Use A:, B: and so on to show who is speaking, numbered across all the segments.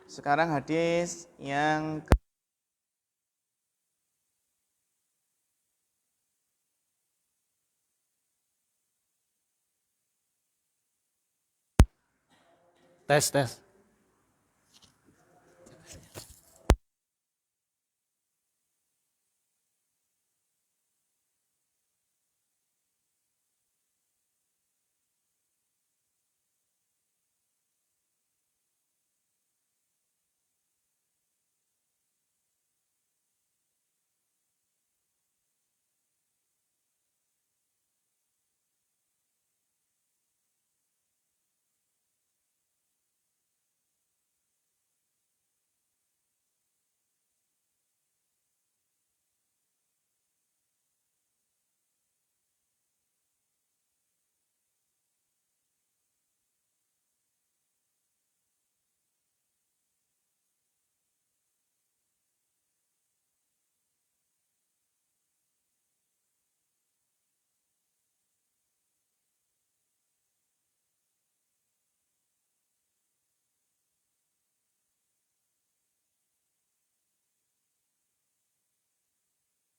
A: Sekarang hadis yang
B: Tes.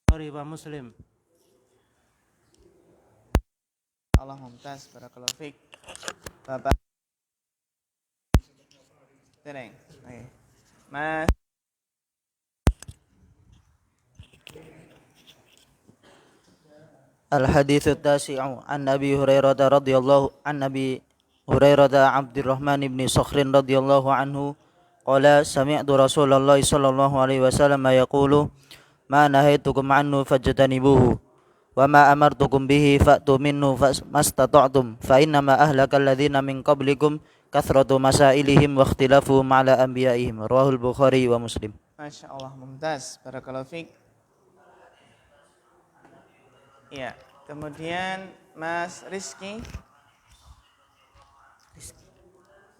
B: Sorry Pak Muslim.
A: Allah mumtaz, barakallahu fiik. Bapak Tereng. Oke. Mas
B: Al-hadits at-tasi'u an Abi Hurairah radhiyallahu an Nabi Hurairah Abdurrahman ibn Sakhrin radhiyallahu anhu qala sami'tu Rasulullah sallallahu alaihi wasallam yaqulu ma nahaitukum anhu fajtanibuhu wa ma amartukum bihi fa'tu minhu mastata'tum fa innama ahlakal ladzina min qablikum kathratu masailihim wa ikhtilafuhum ala anbiya'ihim rawahul Bukhari wa Muslim.
A: Masya Allah mumtaz, barakallahu fiik. Iya, kemudian Mas Rizky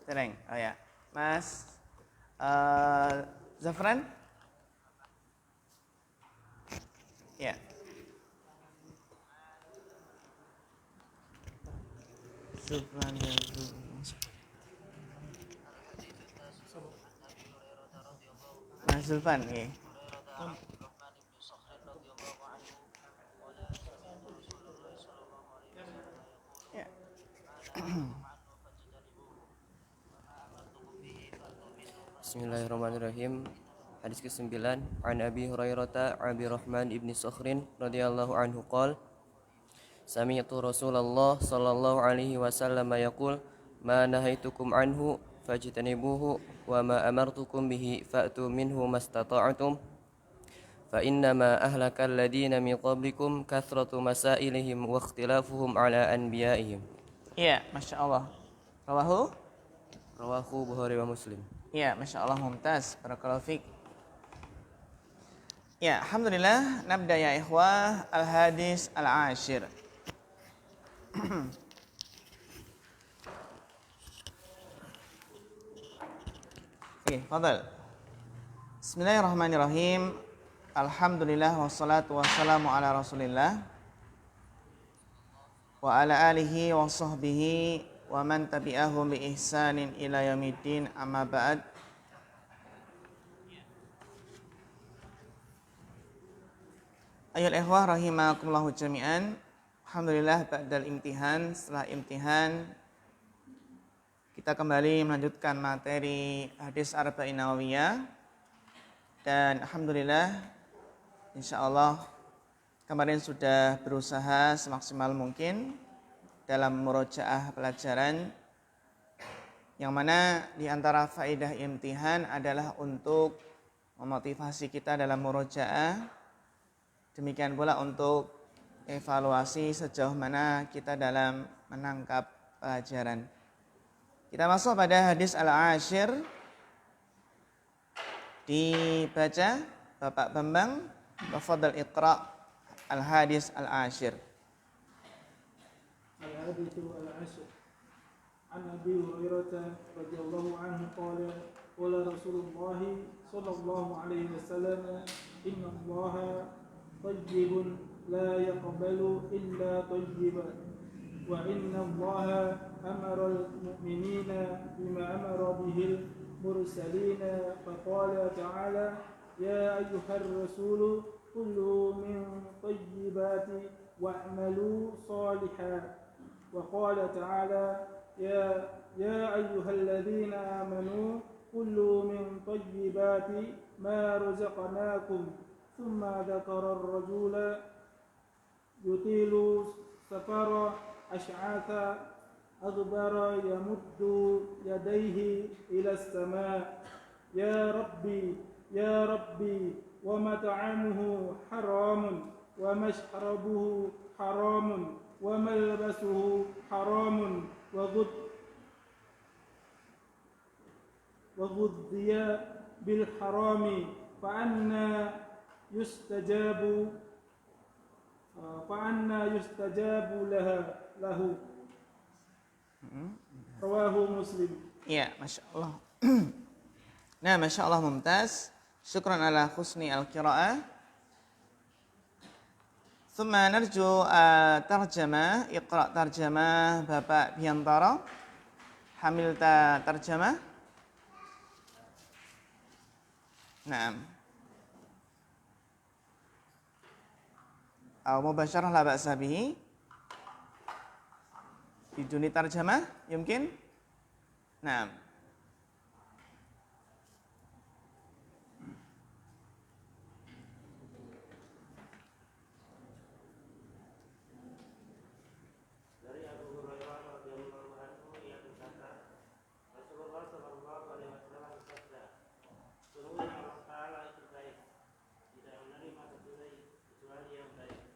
A: Tereng. Oh ya. Mas Zafran? Ya. Zafran dan Mas Zulfan, ya. Ya.
C: Bismillahirrahmanirrahim. Hadis ke-9 An Abi Hurairah Abdurrahman ibn Sakhrin radhiyallahu anhu qala Sami'tu Rasulullah sallallahu alaihi wasallam yaqul ma nahaitukum anhu fajtanibuhu wa ma amartukum bihi fa'tu minhu mastata'tum fa innama ahlakal ladina min qablikum kathratu masailihim wa ikhtilafuhum ala anbiya'ihim.
A: Iya, Masya Allah.
C: Rawahu Bukhari wa Muslim.
A: Ya, Masya Allah mumtaz, barakallahu fiik. Ya, alhamdulillah, nabda ya ikhwah al-hadis al-ashir. Oke, fadal. Bismillahirrahmanirrahim. Alhamdulillah wassalatu wassalamu ala Rasulillah wa ala alihi wa sahbihi wa man tabi'ahum bi ihsanin ila yaumiddin, amma ba'd. Ayyuhal ikhwah rahimakumullahu jami'an. Alhamdulillah ba'dal imtihan, setelah imtihan kita kembali melanjutkan materi hadis Arba'in Nawawiyah. Dan alhamdulillah insyaallah kemarin sudah berusaha semaksimal mungkin dalam murojaah pelajaran, yang mana di antara faedah imtihan adalah untuk memotivasi kita dalam murojaah. Demikian pula untuk evaluasi sejauh mana kita dalam menangkap pelajaran. Kita masuk pada hadis al-ashir. Dibaca Bapak Bambang, tafadhal iqra al-hadis al-ashir.
D: الحديث العاشر عن أبي هريرة رضي الله عنه قال قال رسول الله صلى الله عليه وسلم إن الله طيب لا يقبل إلا طيبا وإن الله أمر المؤمنين بما أمر به مرسلين فقال تعالى يا أيها الرسول كلوا من طيبات واعملوا صالحا وقال تعالى يا أيها الذين آمنوا كلوا من طيبات ما رزقناكم ثم ذكر الرجل يطيل سفر أشعث أغبر يمد يديه إلى السماء يا ربي ومطعمه حرام ومشربه حرام وملبسه حرام وغذي بالحرام فأنا يستجاب له Rawahu Muslim.
A: Ya, Masya Allah. Nah, Masya Allah, mumtaz. Syukran ala husni al-qira'ah. Thumma narju tarjamah. Iqra' tarjamah Bapak Biantara. Hamilta tarjamah. Naam. Atau mubasyarah la ba'sa bihi. Biduni tarjamah, yumkin? Naam.
E: Dari Abu Hurairah radhiyallahu anhu ia berkata, Rasulullah sallallahu alaihi wasallam bersabda, sesungguhnya Allah Ta'ala itu baik, tidak menerima kecuali yang baik.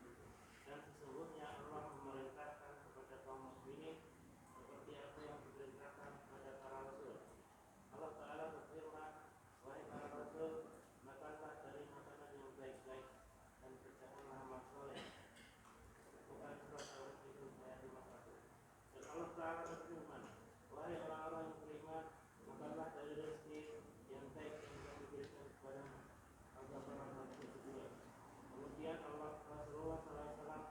E: Dan sesungguhnya Allah memerintahkan kepada kaum muslimin seperti apa yang diperintahkan kepada para rasul. Allah Ta'ala berfirman, wahai para rasul, makanlah dari makanan yang baik-baik dan kerjakanlah amal soleh. Bukan surat Al-Baqarah ayat 51. Dan Allah Ta'ala berfirman, wahai orang-orang yang beriman, makanlah dari rezeki yang baik yang telah diberikan kepadamu. Al-Baqarah ayat 72. Kemudian Rasulullah SAW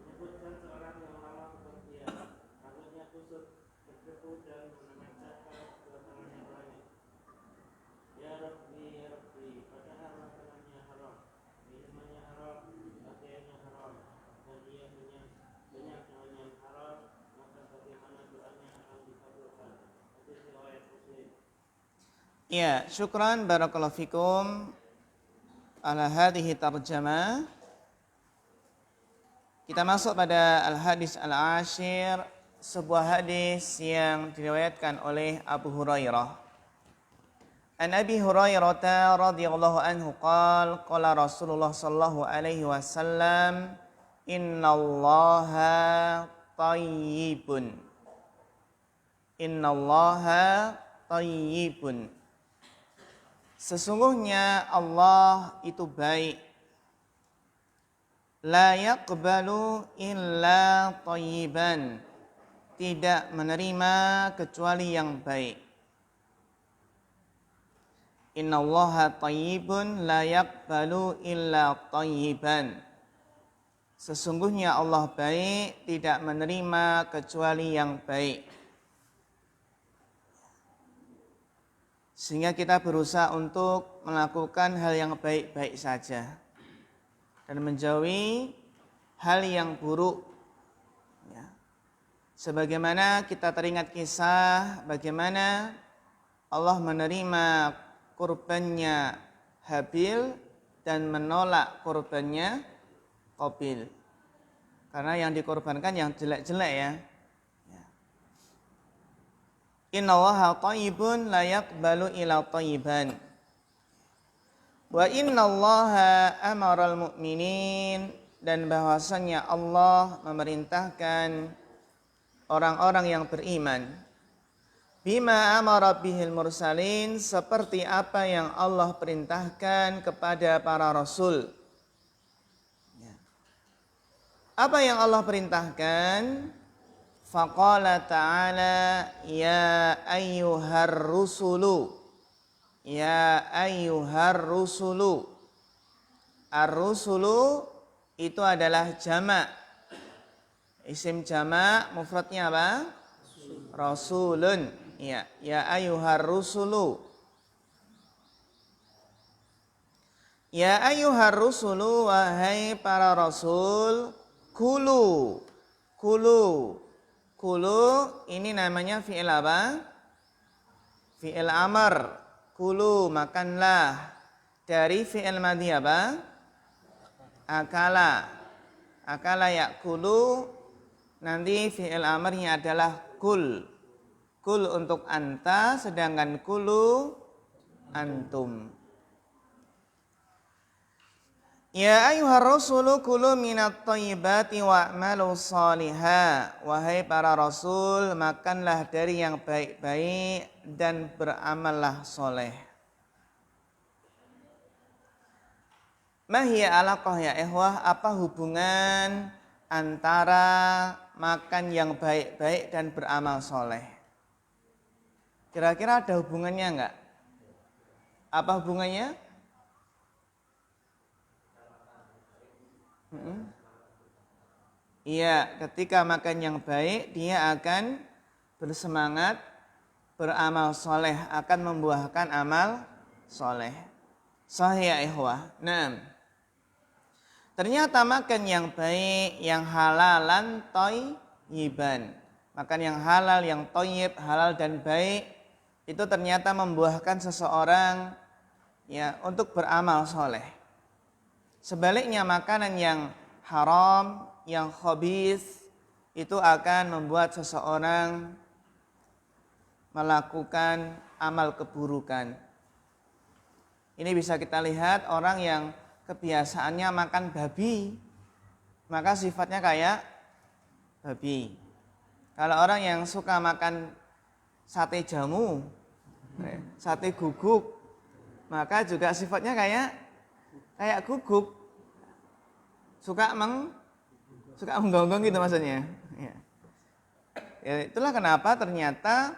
E: menyebutkan seorang yang lama seperti dia, rambutnya kusut, berdebu dan menancapkan kedua tangannya ke langit. Ya Rabbi, padahal makanannya haram, minumannya haram, pakaiannya haram, dan dia banyak dengan yang haram, maka bagaimana doanya akan dikabulkan? Hadis riwayat Muslim.
A: Ya, syukran barakallahu fikum ala hadhihi tarjamah. Kita masuk pada al-hadis al-ashir, sebuah hadis yang diriwayatkan oleh Abu Hurairah. An Abi Hurairah radhiyallahu anhu qala Rasulullah sallallahu alaihi wasallam, innallaha tayyibun. Innallaha tayyibun. Sesungguhnya Allah itu baik. La yaqbalu illa tayyiban. Tidak menerima kecuali yang baik. Innallaha tayyibun la yaqbalu illa tayyiban. Sesungguhnya Allah baik, tidak menerima kecuali yang baik. Sehingga kita berusaha untuk melakukan hal yang baik-baik saja dan menjauhi hal yang buruk. Ya. Sebagaimana kita teringat kisah bagaimana Allah menerima kurbannya Habil dan menolak kurbannya Qabil. Karena yang dikorbankan yang jelek-jelek ya. Innallaha thayyibun la yaqbalu illa thayyiban. Wa innallaha amaral mu'minin, dan bahwasanya Allah memerintahkan orang-orang yang beriman bima amara bihil mursalin, seperti apa yang Allah perintahkan kepada para rasul. Apa yang Allah perintahkan? Faqala ta'ala ya ayyuhar rusulu. Ya ayyuhar rusulu. Ar-rusulu itu adalah jamak. Isim jamak, mufradnya apa? Rasulun. Ya ayyuhar rusulu. Ya ayyuhar rusulu, wahai para rasul, kulu. Kulu. Kulu ini namanya fi'il apa? Fi'il amr. Kulu, makanlah. Dari fi'il madhi apa? Akala. Akala yakulu. Nanti fi'il amrnya adalah kul. Kul untuk anta, sedangkan kulu antum. Ya ayyuhar rasulu kulu minat thayyibati wa'malu shaliha. Wahai para rasul, makanlah dari yang baik-baik dan beramallah soleh. Mahiya alaqah ya ikhwah, apa hubungan antara makan yang baik-baik dan beramal soleh? Kira-kira ada hubungannya enggak? Apa hubungannya? Iya, ketika makan yang baik, dia akan bersemangat beramal soleh, akan membuahkan amal soleh. Sahih ya ikhwah. Nah, ternyata makan yang baik, yang halalan thayyiban, makan yang halal, yang thayyib, halal dan baik, itu ternyata membuahkan seseorang ya untuk beramal soleh. Sebaliknya makanan yang haram, yang khabith, itu akan membuat seseorang melakukan amal keburukan. Ini bisa kita lihat orang yang kebiasaannya makan babi, maka sifatnya kayak babi. Kalau orang yang suka makan sate jamu, sate guguk, maka juga sifatnya kayak guguk. Suka menggonggong gitu maksudnya. Ya, itulah kenapa ternyata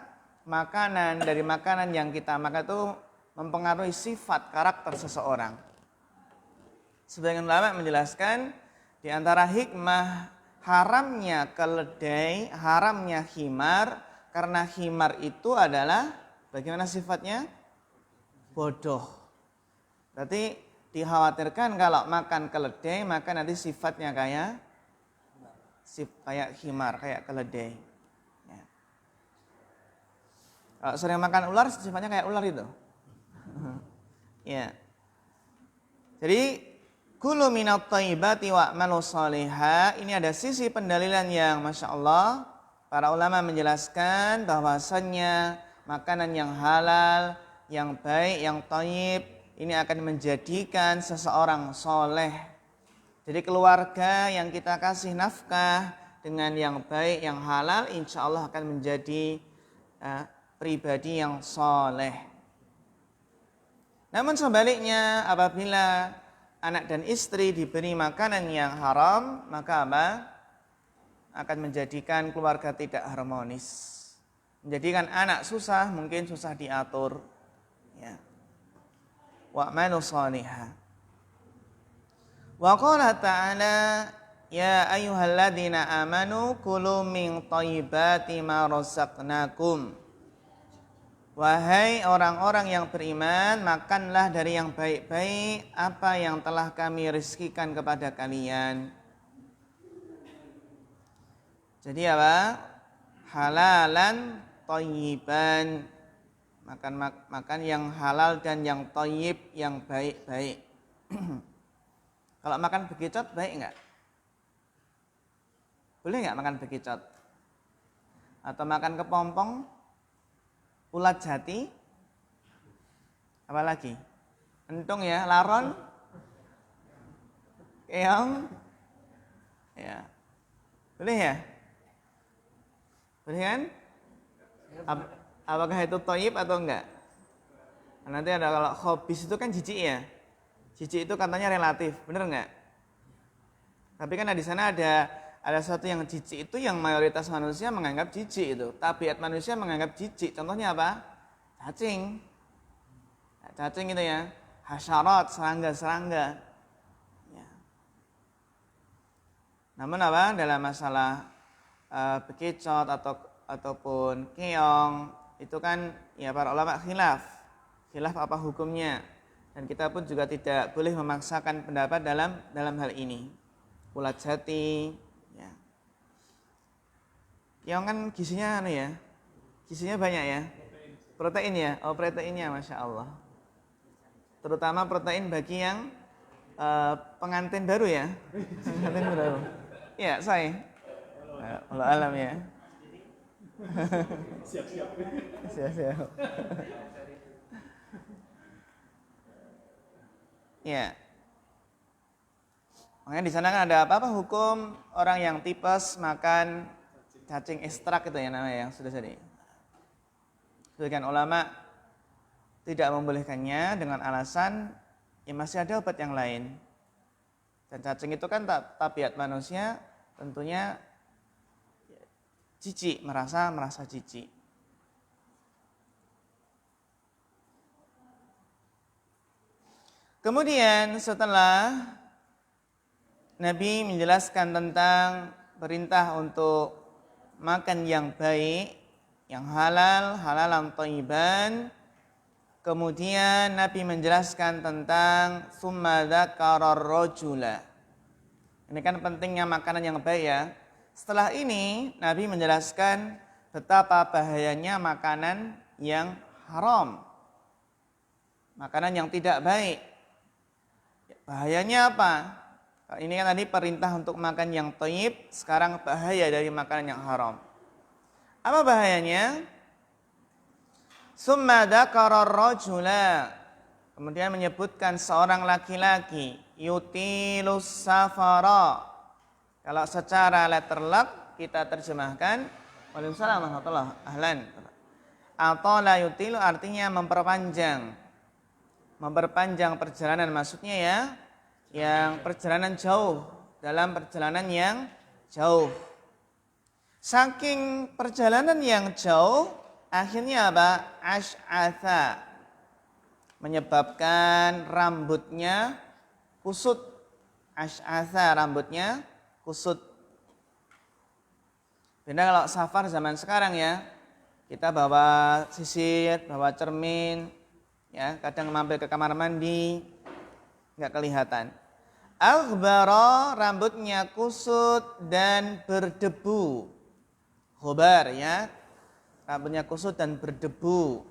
A: dari makanan yang kita makan itu mempengaruhi sifat karakter seseorang. Sebagian ulama menjelaskan di antara hikmah haramnya keledai, haramnya khimar, karena khimar itu adalah bagaimana sifatnya? Bodoh. Berarti dikhawatirkan kalau makan keledai maka nanti sifatnya kayak khimar, kayak keledai. Ya. Kalau sering makan ular sifatnya kayak ular itu. Ya. Jadi kulu minat thayyibati wa'malu shaliha, ini ada sisi pendalilan yang Masya Allah para ulama menjelaskan bahwasannya makanan yang halal, yang baik, yang thayyib ini akan menjadikan seseorang soleh. Jadi keluarga yang kita kasih nafkah dengan yang baik, yang halal, insya Allah akan menjadi pribadi yang soleh. Namun sebaliknya apabila anak dan istri diberi makanan yang haram, maka apa? Akan menjadikan keluarga tidak harmonis. Menjadikan anak susah, mungkin susah diatur. Ya. Wa'malu shaliha. Wa qala ta'ala ya ayyuhalladzina amanu kulu min thayyibati ma razaqnakum. Wahai orang-orang yang beriman, makanlah dari yang baik-baik apa yang telah kami rizkikan kepada kalian. Jadi apa? Halalan thayyiban. Makan yang halal dan yang thayyib, yang baik-baik. Kalau makan bekicot baik enggak? Boleh enggak makan bekicot? Atau makan kepompong, ulat jati, apa lagi? Entung ya, laron, keong, ya. Boleh ya? Boleh kan? Apakah itu thayyib atau enggak? Nanti ada kalau khobis itu kan jijik ya. Jijik itu katanya relatif, bener enggak? Tapi kan di sana ada sesuatu yang jijik itu yang mayoritas manusia menganggap jijik itu. Tabiat manusia menganggap jijik. Contohnya apa? Cacing. Cacing itu ya. Hasyarat, serangga-serangga. Ya. Namun apa? Dalam masalah bekicot ataupun keong, itu kan ya para ulama khilaf apa hukumnya. Dan kita pun juga tidak boleh memaksakan pendapat dalam hal ini. Ulat jati, ya. Yang kan gizinya gizinya banyak ya. Protein ya, proteinnya masya Allah. Terutama protein bagi yang pengantin baru ya. Pengantin baru. Ya, saya. Allah alam ya.
D: Siap-siap.
A: Siap-siap. Ya. Makanya di sana kan ada apa hukum orang yang tipes makan cacing ekstrak itu ya namanya yang sudah tadi. Sebagian ulama tidak membolehkannya dengan alasan ya masih ada obat yang lain. Dan cacing itu kan tabiat manusia tentunya jijik, merasa jijik. Kemudian setelah Nabi menjelaskan tentang perintah untuk makan yang baik, yang halal, halalan thayyiban. Kemudian Nabi menjelaskan tentang summa dzakara rajula. Ini kan pentingnya makanan yang baik ya. Setelah ini Nabi menjelaskan betapa bahayanya makanan yang haram. Makanan yang tidak baik. Bahayanya apa? Ini kan tadi perintah untuk makan yang thayyib, sekarang bahaya dari makanan yang haram. Apa bahayanya? Summa dzakara rajula. Kemudian menyebutkan seorang laki-laki yutilus safara. Kalau secara letter luck kita terjemahkan Waalaikumsalam warahmatullahi ahlan. Atau la yutilu artinya memperpanjang. Memperpanjang perjalanan maksudnya ya, yang perjalanan jauh, dalam perjalanan yang jauh. Saking perjalanan yang jauh, akhirnya apa? Ash'atha. Menyebabkan rambutnya kusut. Ash'atha, rambutnya kusut. Beda kalau safar zaman sekarang ya. Kita bawa sisir, bawa cermin, ya, kadang mampir ke kamar mandi, nggak kelihatan. Aghbara, rambutnya kusut dan berdebu. Khobar ya, rambutnya kusut dan berdebu.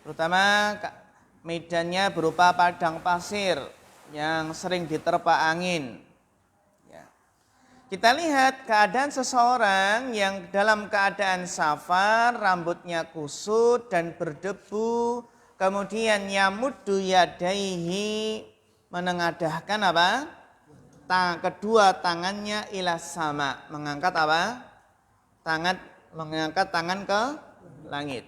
A: Terutama medannya berupa padang pasir yang sering diterpa angin. Ya. Kita lihat keadaan seseorang yang dalam keadaan safar, rambutnya kusut dan berdebu, kemudian yamuddu yadaihi, menengadahkan apa? Kedua tangannya ila sama, mengangkat apa? Mengangkat tangan ke langit.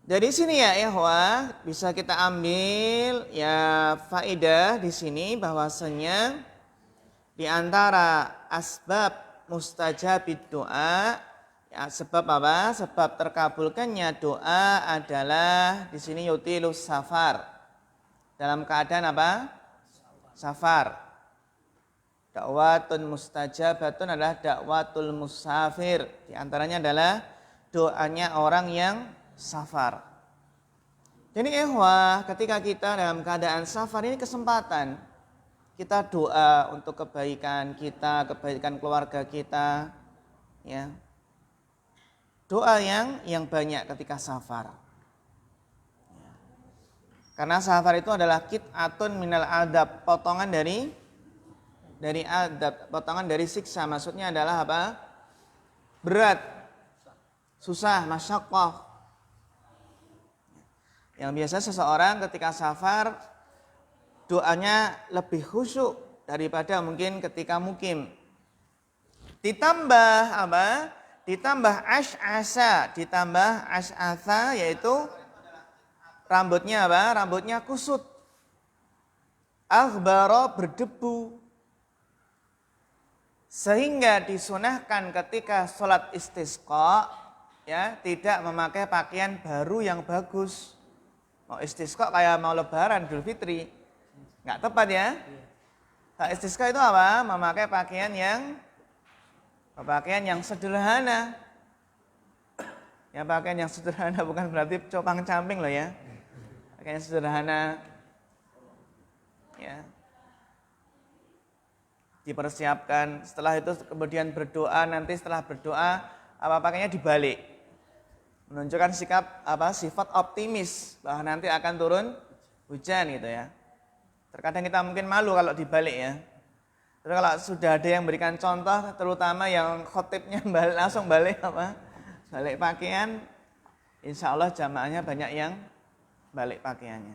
A: Dari sini ya ikhwah, bisa kita ambil ya faedah di sini bahwasanya di antara asbab mustajabid doa, ya, sebab apa? Sebab terkabulkannya doa adalah di sini yutilus safar. Dalam keadaan apa? Safar. Dakwatun mustajabatun adalah dakwatul musafir. Di antaranya adalah doanya orang yang safar. Jadi ikhwah, ketika kita dalam keadaan safar ini kesempatan kita doa untuk kebaikan kita, kebaikan keluarga kita, ya. Doa yang banyak ketika safar. Karena safar itu adalah qit'atun minal adab, potongan dari adab, potongan dari siksa. Maksudnya adalah apa? Berat, susah, masyaqqah. Yang biasa seseorang ketika safar doanya lebih khusyuk daripada mungkin ketika mukim. Ditambah apa? Ditambah ash'asa, ditambah ash'atha yaitu rambutnya apa? Rambutnya kusut. Aghbara, berdebu. Sehingga disunahkan ketika sholat istisqa ya tidak memakai pakaian baru yang bagus. Mau istisqa kayak mau lebaran Idul Fitri nggak tepat ya. Nah, istisqa itu apa? Memakai pakaian yang sederhana. Ya pakaian yang sederhana bukan berarti copang camping loh ya. pakaian sederhana, ya, dipersiapkan. Setelah itu kemudian berdoa, nanti setelah berdoa pakaiannya dibalik, menunjukkan sifat optimis bahwa nanti akan turun hujan gitu ya. Terkadang kita mungkin malu kalau dibalik ya. Terus kalau sudah ada yang berikan contoh, terutama yang khotibnya langsung balik balik pakaian, insya Allah jamaahnya banyak yang balik pakaiannya.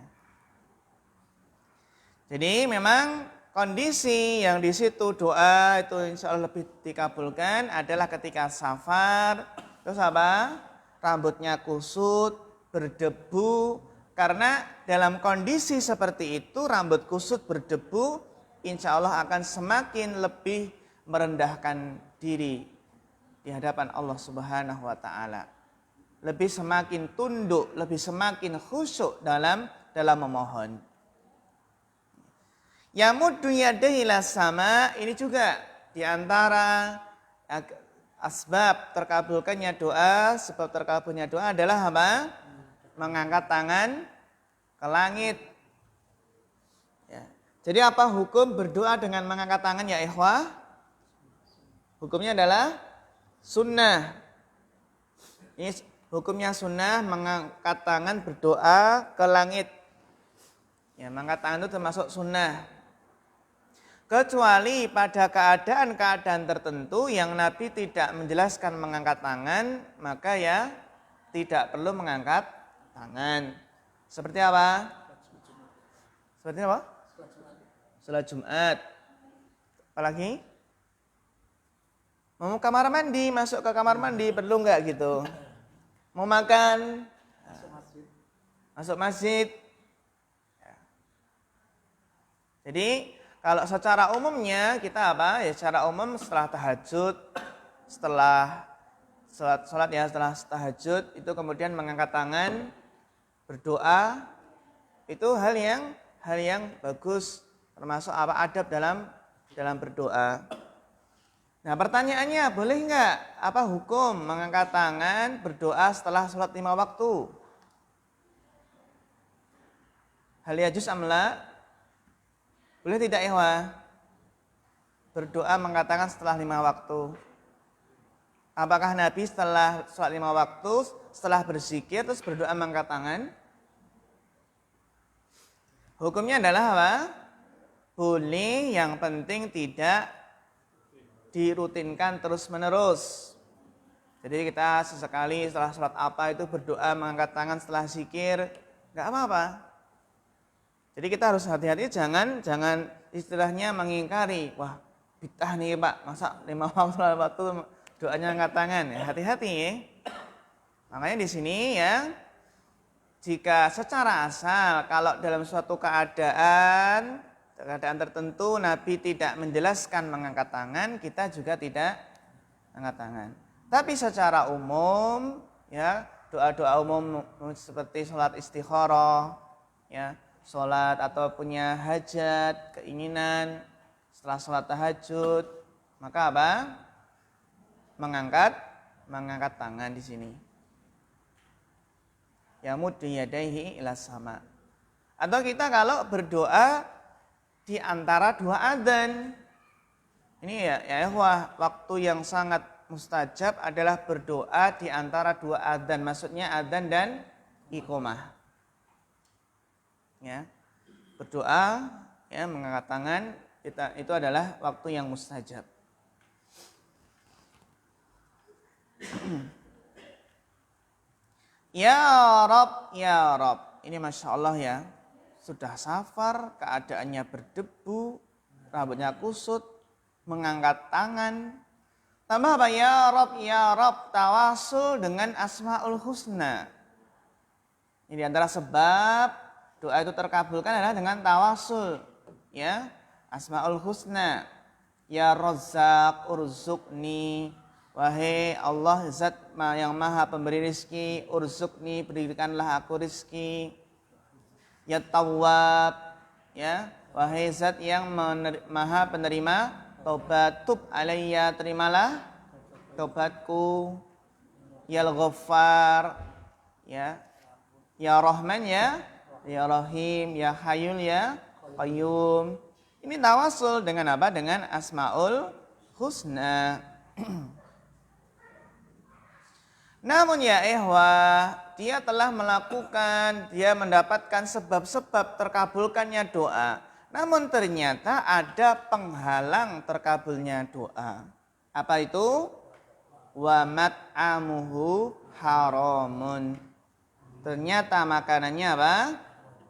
A: Jadi memang kondisi yang di situ doa itu insya Allah lebih dikabulkan adalah ketika safar, terus rambutnya kusut, berdebu, karena dalam kondisi seperti itu rambut kusut berdebu insya Allah akan semakin lebih merendahkan diri di hadapan Allah Subhanahu wa Ta'ala. Lebih semakin tunduk, lebih semakin khusyuk dalam memohon. Yamuddu yadayhi ila sama, ini juga di antara asbab terkabulkannya doa, sebab terkabulnya doa adalah mengangkat tangan ke langit. Jadi apa hukum berdoa dengan mengangkat tangan ya ikhwah? Hukumnya adalah sunnah. Ini hukumnya sunnah mengangkat tangan berdoa ke langit. Ya, mengangkat tangan itu termasuk sunnah. Kecuali pada keadaan-keadaan tertentu yang Nabi tidak menjelaskan mengangkat tangan, maka ya tidak perlu mengangkat tangan. Seperti apa? Seperti apa? Salat Jumat. Apalagi? Mau kamar mandi, masuk ke kamar mandi, perlu nggak gitu? Mau makan? Masuk masjid. Ya. Jadi kalau secara umumnya kita ya secara umum setelah tahajud, setelah sholat ya, setelah tahajud itu kemudian mengangkat tangan, berdoa, itu hal yang bagus. Termasuk adab dalam berdoa. Nah pertanyaannya, boleh nggak hukum mengangkat tangan berdoa setelah sholat 5 waktu? Hal yajuz amla? Boleh tidak ikhwah? Berdoa mengangkat tangan setelah 5 waktu. Apakah Nabi setelah sholat 5 waktu, setelah berzikir terus berdoa mengangkat tangan? Hukumnya adalah boleh, yang penting tidak dirutinkan terus-menerus. Jadi kita sesekali setelah sholat itu berdoa mengangkat tangan setelah zikir, nggak apa-apa. Jadi kita harus hati-hati, jangan istilahnya mengingkari, wah bid'ah nih Pak, masa 5 waktu doanya angkat tangan, ya hati-hati ya. Makanya di sini ya, jika secara asal kalau dalam suatu keadaan tertentu Nabi tidak menjelaskan mengangkat tangan, kita juga tidak angkat tangan. Tapi secara umum ya, doa-doa umum seperti sholat istikharah ya, sholat atau punya hajat, keinginan setelah sholat tahajud, maka mengangkat tangan di sini. Yamuddu yadayhi ila sama. Atau kita kalau berdoa di antara 2 adzan. Ini ya waktu yang sangat mustajab adalah berdoa di antara 2 adzan, maksudnya adzan dan iqamah. Ya. Berdoa ya, mengangkat tangan itu adalah waktu yang mustajab. Ya Rabb, ya Rabb. Ini Masya Allah ya. Sudah safar, keadaannya berdebu, rambutnya kusut, mengangkat tangan. Tambah apa? Ya Rabb, tawasul dengan Asmaul Husna. Ini antara sebab doa itu terkabulkan adalah dengan tawasul. Ya, Asmaul Husna. Ya Razzaq urzuqni. Wahai Allah zat yang maha pemberi rizki, urzuqni, berikanlah aku rizki. Ya Tawwab, ya, wahai zat yang maha penerima taubat, tub alayya, terimalah taubatku. Ya Ghaffar, ya, ya Rahman, ya Ya Rahim, Ya Hayyul, Ya Qayyum. Ini tawasul dengan apa? Dengan Asmaul Husna. Namun ya dia telah melakukan, dia mendapatkan sebab-sebab terkabulkannya doa. Namun ternyata ada penghalang terkabulnya doa. Apa itu? Wa mat'amuhu haramun. Ternyata makanannya apa?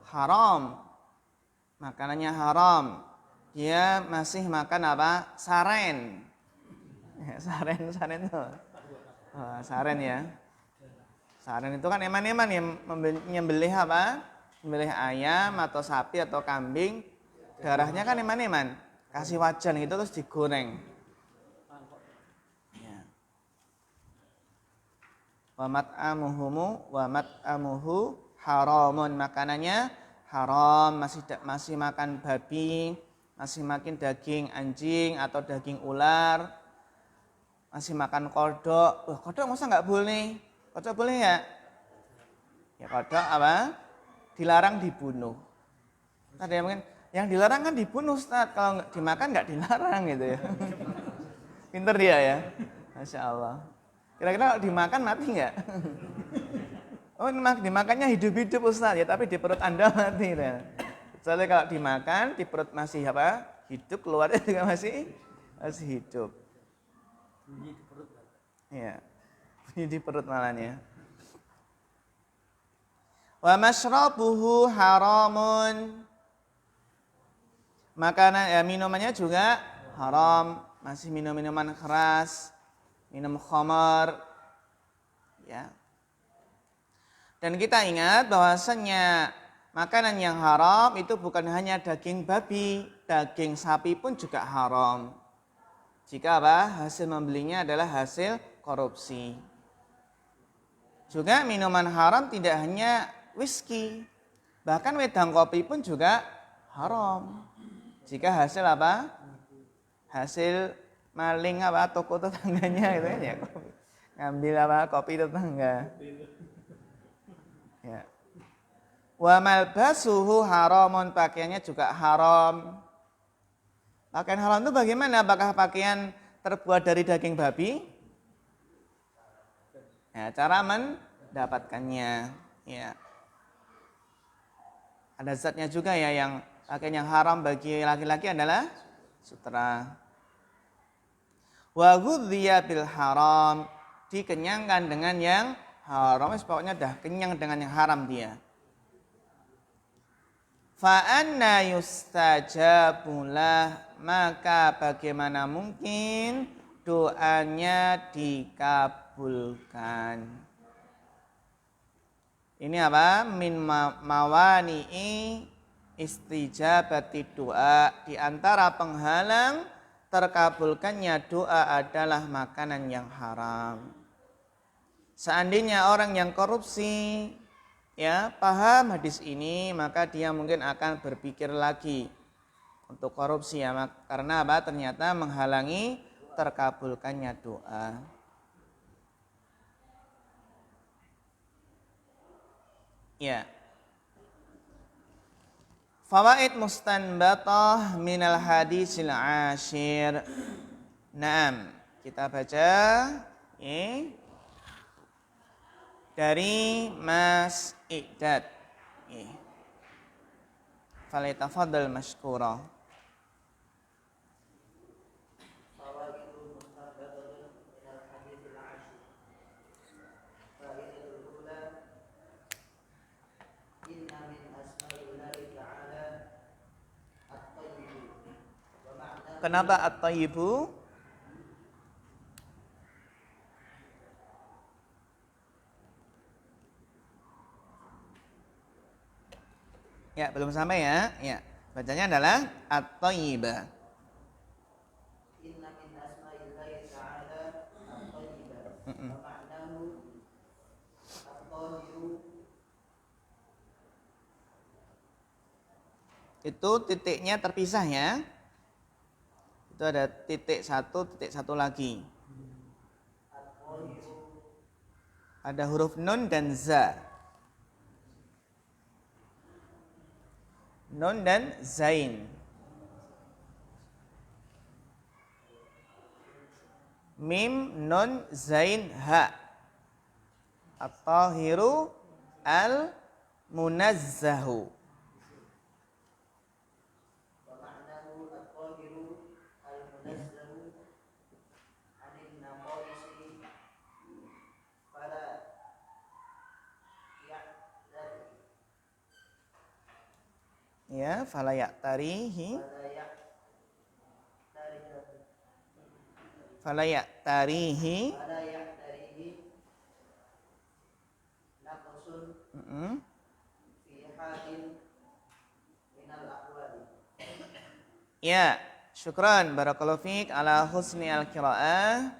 A: Haram. Makanannya haram. Dia masih makan apa? Saren. Saren itu. Oh, saren ya. Saren itu kan eman-eman yang menyembelih apa? Menyembelih ayam atau sapi atau kambing. Darahnya kan eman-eman. Kasih wajan gitu terus digoreng. Ya. Wa mat'amuhu haramun. Makanannya haram, masih makan babi, masih makan daging anjing atau daging ular. Masih makan kodok. Wah, kodok masa nggak boleh? Kodok boleh ya? Ya kodok apa? Dilarang dibunuh. Ada yang mungkin, yang dilarang kan dibunuh Ustaz. Kalau dimakan nggak dilarang gitu ya. Pinter dia ya. Masya Allah. Kira-kira kalau dimakan mati nggak? Oh dimakannya hidup-hidup Ustaz ya. Tapi di perut Anda mati. Ya. Soalnya kalau dimakan di perut masih apa? Hidup, keluarnya juga masih hidup. Bunyi di perut. Iya. Bunyi di perut malahnya. Wa masyrabuhu haramun. Makanan minumannya juga haram, masih minum minuman keras, minum khamar. Ya. Dan kita ingat bahwasanya makanan yang haram itu bukan hanya daging babi, daging sapi pun juga haram. Jika apa? Hasil membelinya adalah hasil korupsi. Juga minuman haram tidak hanya whisky. Bahkan wedang kopi pun juga haram. Jika hasil apa? Hasil maling apa? Toko tetangganya gitu ya. Ngambil apa? Kopi tetangga. Ya. Wa malbasuhu haramun. Pakaiannya juga haram. Pakaian haram itu bagaimana? Apakah pakaian terbuat dari daging babi? Ya, cara mendapatkannya. Ya. Ada zatnya juga ya yang pakaian yang haram bagi laki-laki adalah sutra. Wa ghudhiya bil haram. Dikenyangkan dengan yang haram. Pokoknya dah kenyang dengan yang haram dia. Fa anna yustajabulah, maka bagaimana mungkin doanya dikabulkan. Ini apa? Min mawani'i istijabati doa. Di antara penghalang terkabulkannya doa adalah makanan yang haram. Seandainya orang yang korupsi ya paham hadis ini, maka dia mungkin akan berpikir lagi untuk korupsi ya, karena apa? Ternyata menghalangi terkabulkannya doa. Ya. Fawaid mustanbatah minal hadisil ashir. Naam, kita baca dari Mas Iqdad. Falyatafaddal mashkura. Kenapa at-tayyibu? Ya, belum sampai ya. Ya, bacanya adalah at-tayyibah. Inna min asma'illahi ta'ala at-tayyibah. Wa ma'nahu at-tahiru. Itu titiknya terpisah ya. Itu ada titik satu lagi. Ada huruf nun dan za. Nun dan zain. Mim, nun, zain, ha. At-tahiru al-munazzahu. Ya, fala ya'tarihi. Fala ya'tarihi. Ya, syukran barakallahu fiik ala husni al-qiraah.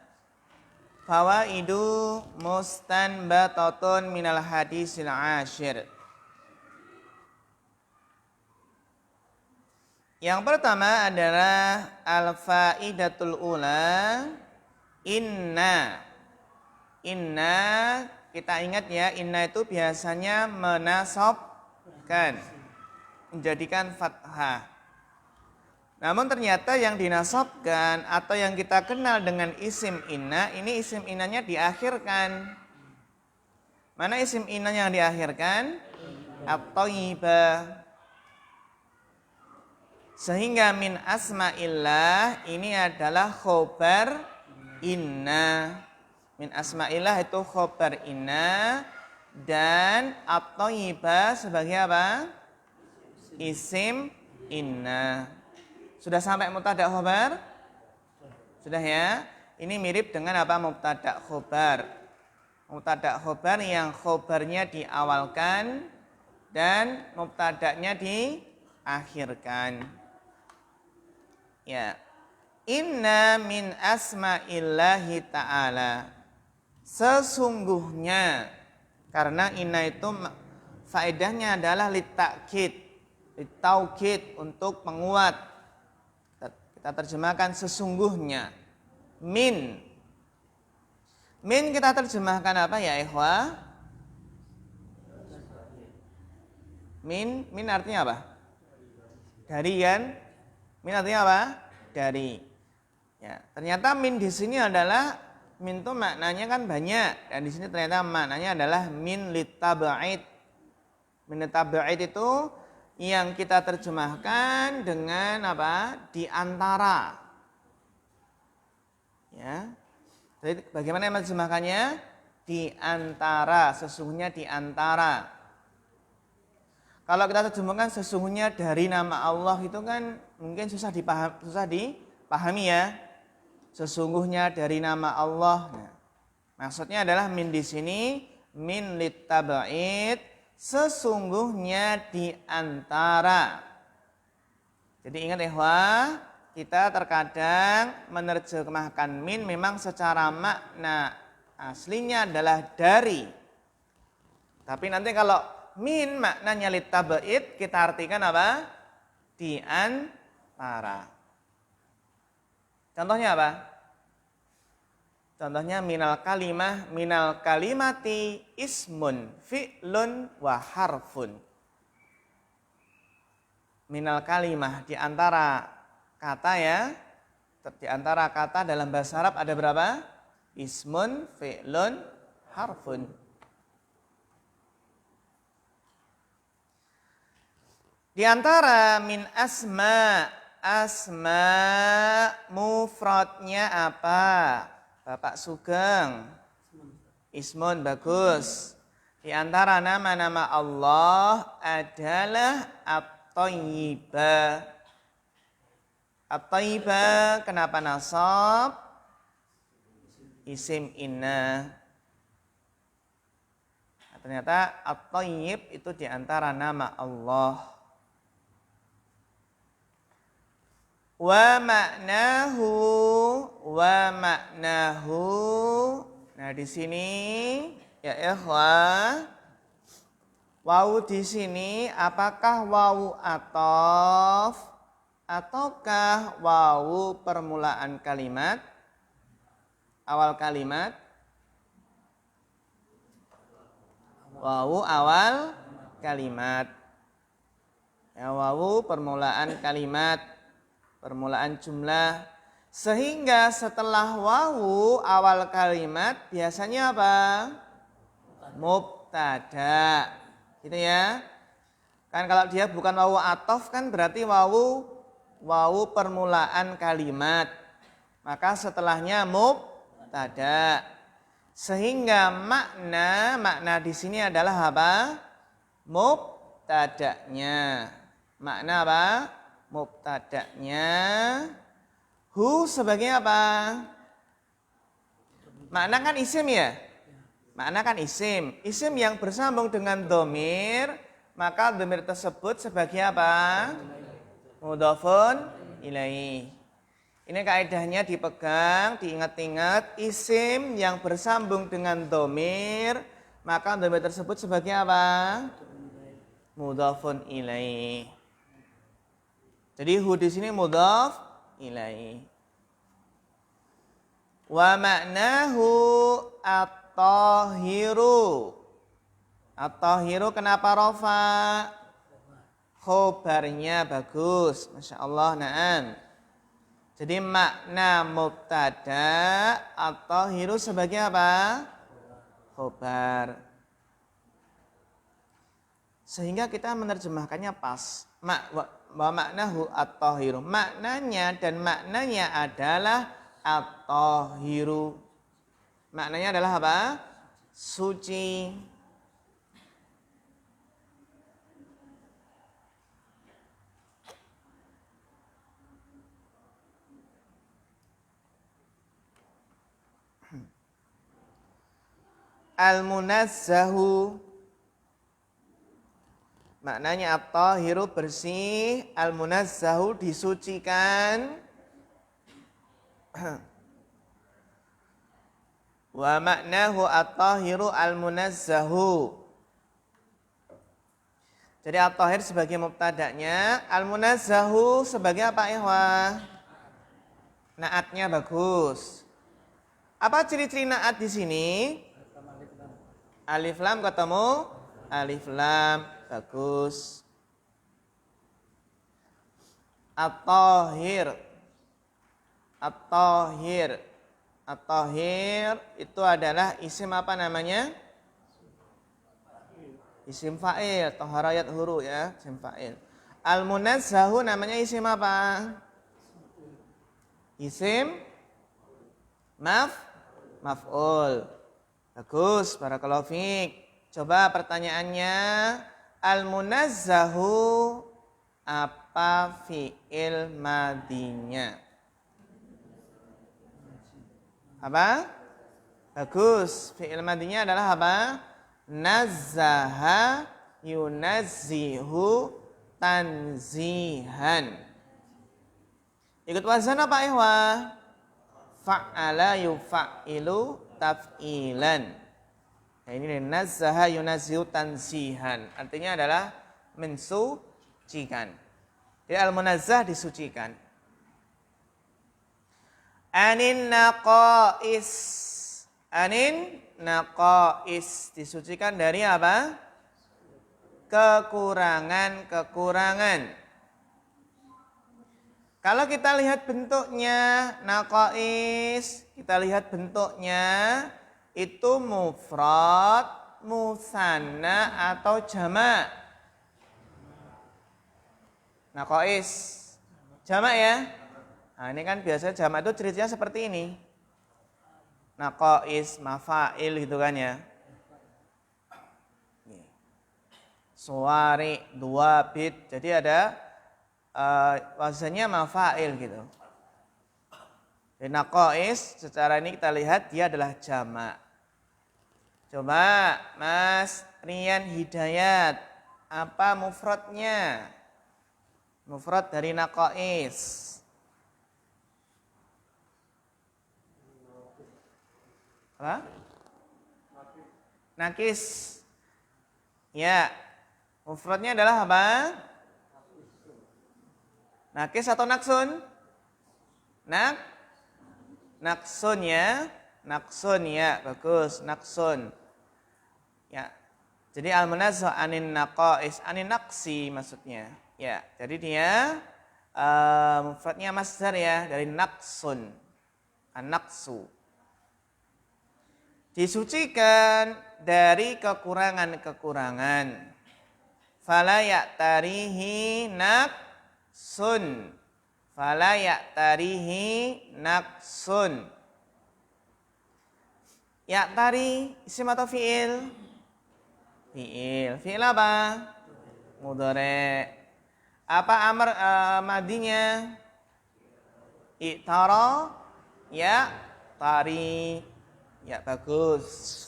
A: Fawaidu mustanbatatun minal hadisil ashir. Yang pertama adalah al-faidatul ula, inna. Inna, kita ingat ya, inna itu biasanya menasabkan, menjadikan fathah. Namun ternyata yang dinasabkan atau yang kita kenal dengan isim inna, ini isim innanya diakhirkan. Mana isim inna yang diakhirkan? At-thayyibah. Sehingga min asma'illah ini adalah khobar inna. Min asma'illah itu khobar inna. Dan at-thayyibah sebagai apa? Isim inna. Sudah sampai mubtada khobar? Sudah ya? Ini mirip dengan apa? Mubtada khobar. Mubtada khobar yang khobarnya diawalkan dan mubtadanya diakhirkan. Ya. Inna min asma'illahi ta'ala. Sesungguhnya, karena inna itu faedahnya adalah litakid, litaukid, untuk penguat. Kita terjemahkan sesungguhnya. Min kita terjemahkan apa ya ikhwah? Min artinya apa? Dari kan? Min artinya apa? Dari. Ya, ternyata min di sini adalah min itu maknanya kan banyak, dan di sini ternyata maknanya adalah min litab'id. Min litab'id itu yang kita terjemahkan dengan apa? Di antara. Ya. Jadi bagaimana yang menerjemahkannya? Di antara, sesungguhnya di antara. Kalau kita terjemahkan sesungguhnya dari nama Allah itu kan mungkin susah dipahami ya. Sesungguhnya dari nama Allah. Nah, maksudnya adalah min di sini min litab'id, sesungguhnya di antara. Jadi ingat ikhwah, kita terkadang menerjemahkan min memang secara makna aslinya adalah dari. Tapi nanti kalau min maknanya litab'id, kita artikan apa? Di antara. Contohnya apa? Contohnya minal kalimati ismun fi'lun wa harfun. Minal kalimah, di antara kata ya. Di antara kata dalam bahasa Arab ada berapa? Ismun, fi'lun, harfun. Di antara min asma mufradnya apa? Bapak Sugeng. Ismun, bagus. Di antara nama-nama Allah adalah At-Thayyibah. At-Thayyibah kenapa nasab? Isim inna. Nah, ternyata At-Thayyib itu di antara nama Allah. Wa maknahu. Nah, di sini ya ikhwah, wawu di sini apakah wawu ataf ataukah wawu permulaan kalimat? Awal kalimat? Wawu awal kalimat. Ya, wawu permulaan kalimat, permulaan jumlah. Sehingga setelah wawu awal kalimat biasanya apa? Mubtada. Gitu ya. Kan kalau dia bukan wawu atof kan berarti wawu permulaan kalimat. Maka setelahnya mubtada. Sehingga makna di sini adalah apa? Mubtada'nya. Makna apa? Mubtada'nya. Hu sebagai apa? Makna kan isim ya? Makna kan isim. Isim yang bersambung dengan domir, maka domir tersebut sebagai apa? Mudhafun ilaih. Ini kaidahnya dipegang, diingat-ingat. Isim yang bersambung dengan domir, maka domir tersebut sebagai apa? Mudhafun ilaih. Jadi hu di sini mudhaf ilaih. Wa ma'nahu at-tahiru. At-tahiru kenapa rofa? Khobarnya bagus. Masya Allah, na'am. Jadi makna mubtada at-tahiru sebagai apa? Khobar. Sehingga kita menerjemahkannya pas. Wa maknahu at-tahiru. Maknanya dan maknanya adalah at-tahiru. Maknanya adalah apa? Suci. Al-munazzahu. Maknanya at-tahiru bersih, al-munazzahu disucikan. Wa maknahu at-tahiru al-munazzahu. Jadi at-tahir sebagai mubtada'nya, al-munazzahu sebagai apa ikhwah? Naatnya bagus. Apa ciri-ciri naat di sini? Alif lam ketemu alif lam, bagus. At-tahir. At-tahir. At-tahir itu adalah isim apa namanya? Isim fa'il, taharayat huru ya, isim fa'il. Al-munazzahu namanya isim apa? Isim maf'ul. Bagus, barakallahu fiik. Coba pertanyaannya, al-munazzahu apa fi'il madinya? Apa? Bagus, fi'il madinya adalah apa? Nazzaha yunazzihu tanzihan. Ikut wazan apa ikhwah? Fa'ala yuf'ilu taf'ilan. Nah, ini nazzaha yunazzihu tanzihan. Artinya adalah mensucikan. Jadi al-munazzah disucikan. Anin naqais. Anin naqais disucikan dari apa? Kekurangan-kekurangan. Kalau kita lihat bentuknya naqais, kita lihat bentuknya itu mufrad, musanna atau jamak. Naqais jamak ya. Nah, ini kan biasanya jamak itu ciri-cirinya seperti ini. Naqais, mafail gitu kan ya. Suwari, dua bit. Jadi ada wazannya mafail gitu. Jadi naqais secara ini kita lihat dia adalah jamak. Coba Mas Rian Hidayat, apa mufradnya? Mufrad dari naqais. Apa? Nakis. Ya. Mufradnya adalah apa? Nakis atau naksun? Naksun ya. Naksun ya. Bagus. Naksun. Ya. Jadi al-munazzah anin naqais. Anin naqsi maksudnya. Ya, jadi dia mufradnya masdar ya, dari naqsun. An-naqsu. Disucikan dari kekurangan-kekurangan. Fala ya'tarihi naqsun. Fala ya'tarihi naqsun. Ya'tari isim atau fi'il? Fi'il. Fi'il apa? Mudhari'. Apa amar madinya? I'tara ya'tari. Ya, bagus.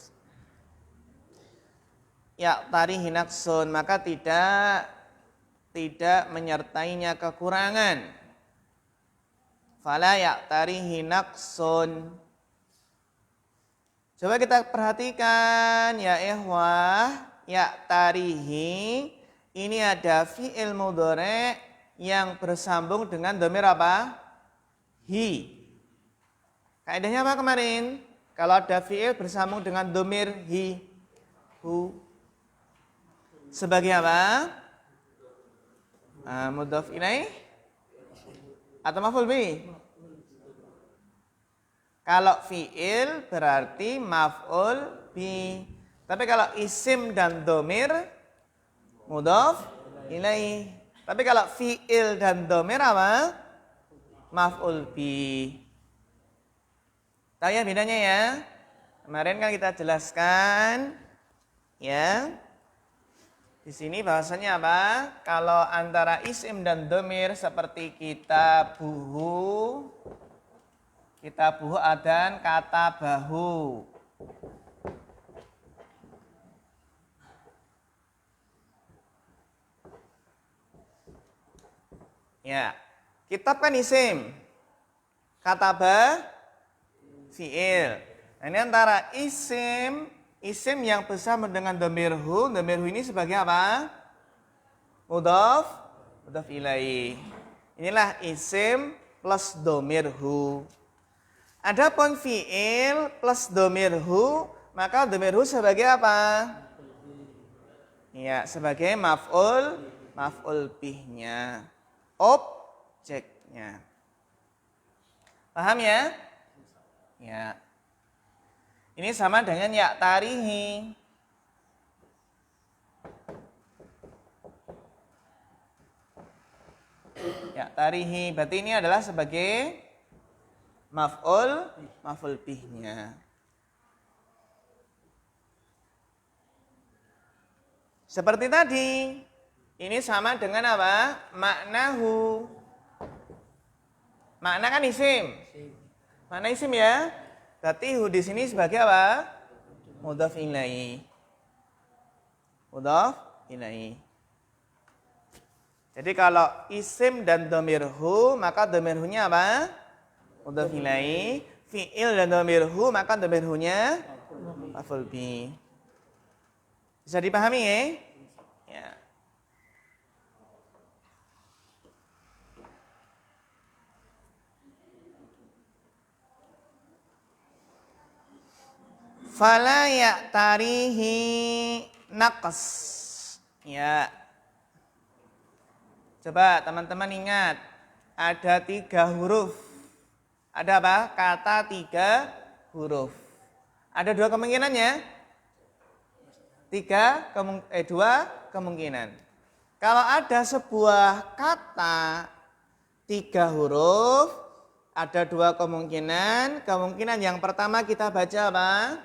A: Ya'tarihi naqsun, maka tidak menyertainya kekurangan. Fala ya'tarihi naqsun. Coba kita perhatikan ya ikhwah, ya'tarihi ini ada fi'il mudhari' yang bersambung dengan dhamir apa? Hi. Kaidahnya apa kemarin? Kalau ada fi'il bersambung dengan dhamir hi, hu. Sebagai apa? Mudhaf ilaih atau maf'ul bih? Kalau fi'il berarti maf'ul bi. Tapi kalau isim dan dhamir mudhaf ilaih. Tapi kalau fi'il dan dhamir apa? Maf'ul bi. Tahu ya bedanya ya? Kemarin kan kita jelaskan ya. Di sini bahasanya apa? Kalau antara isim dan dhamir seperti kitabuhu dan kata bahu. Ya, kitab kan isim, kataba fi'il. Nah, ini antara isim yang bersama dengan dhamir hu ini sebagai apa? Mudhaf ilaih. Inilah isim plus dhamir hu. Adapun fi'il plus dhamir hu, maka dhamir hu sebagai apa? Ya, sebagai maf'ul bihnya, objeknya. Paham ya? Ya. Ini sama dengan ya'tarihi. Ya'tarihi, berarti ini adalah sebagai maf'ul bihnya. Seperti tadi, ini sama dengan apa? Maknahu. Makna kan isim. Makna isim ya. Berarti hu di sini sebagai apa? Mudhaf ilaih. Mudhaf ilaih. Jadi kalau isim dan dhamir hu, maka dhamir hu-nya apa? Mudhaf ilaih. Fi'il dan dhamir hu, maka dhamir hu-nya maf'ul bih. Bisa dipahami ya? Ya. Fala ya'tarihi naqs. Ya. Coba teman-teman ingat, ada 3 huruf. Ada apa? Kata 3 huruf. Ada 2 kemungkinannya? 2 kemungkinan. Kalau ada sebuah kata 3 huruf, ada 2 kemungkinan. Kemungkinan yang pertama kita baca apa?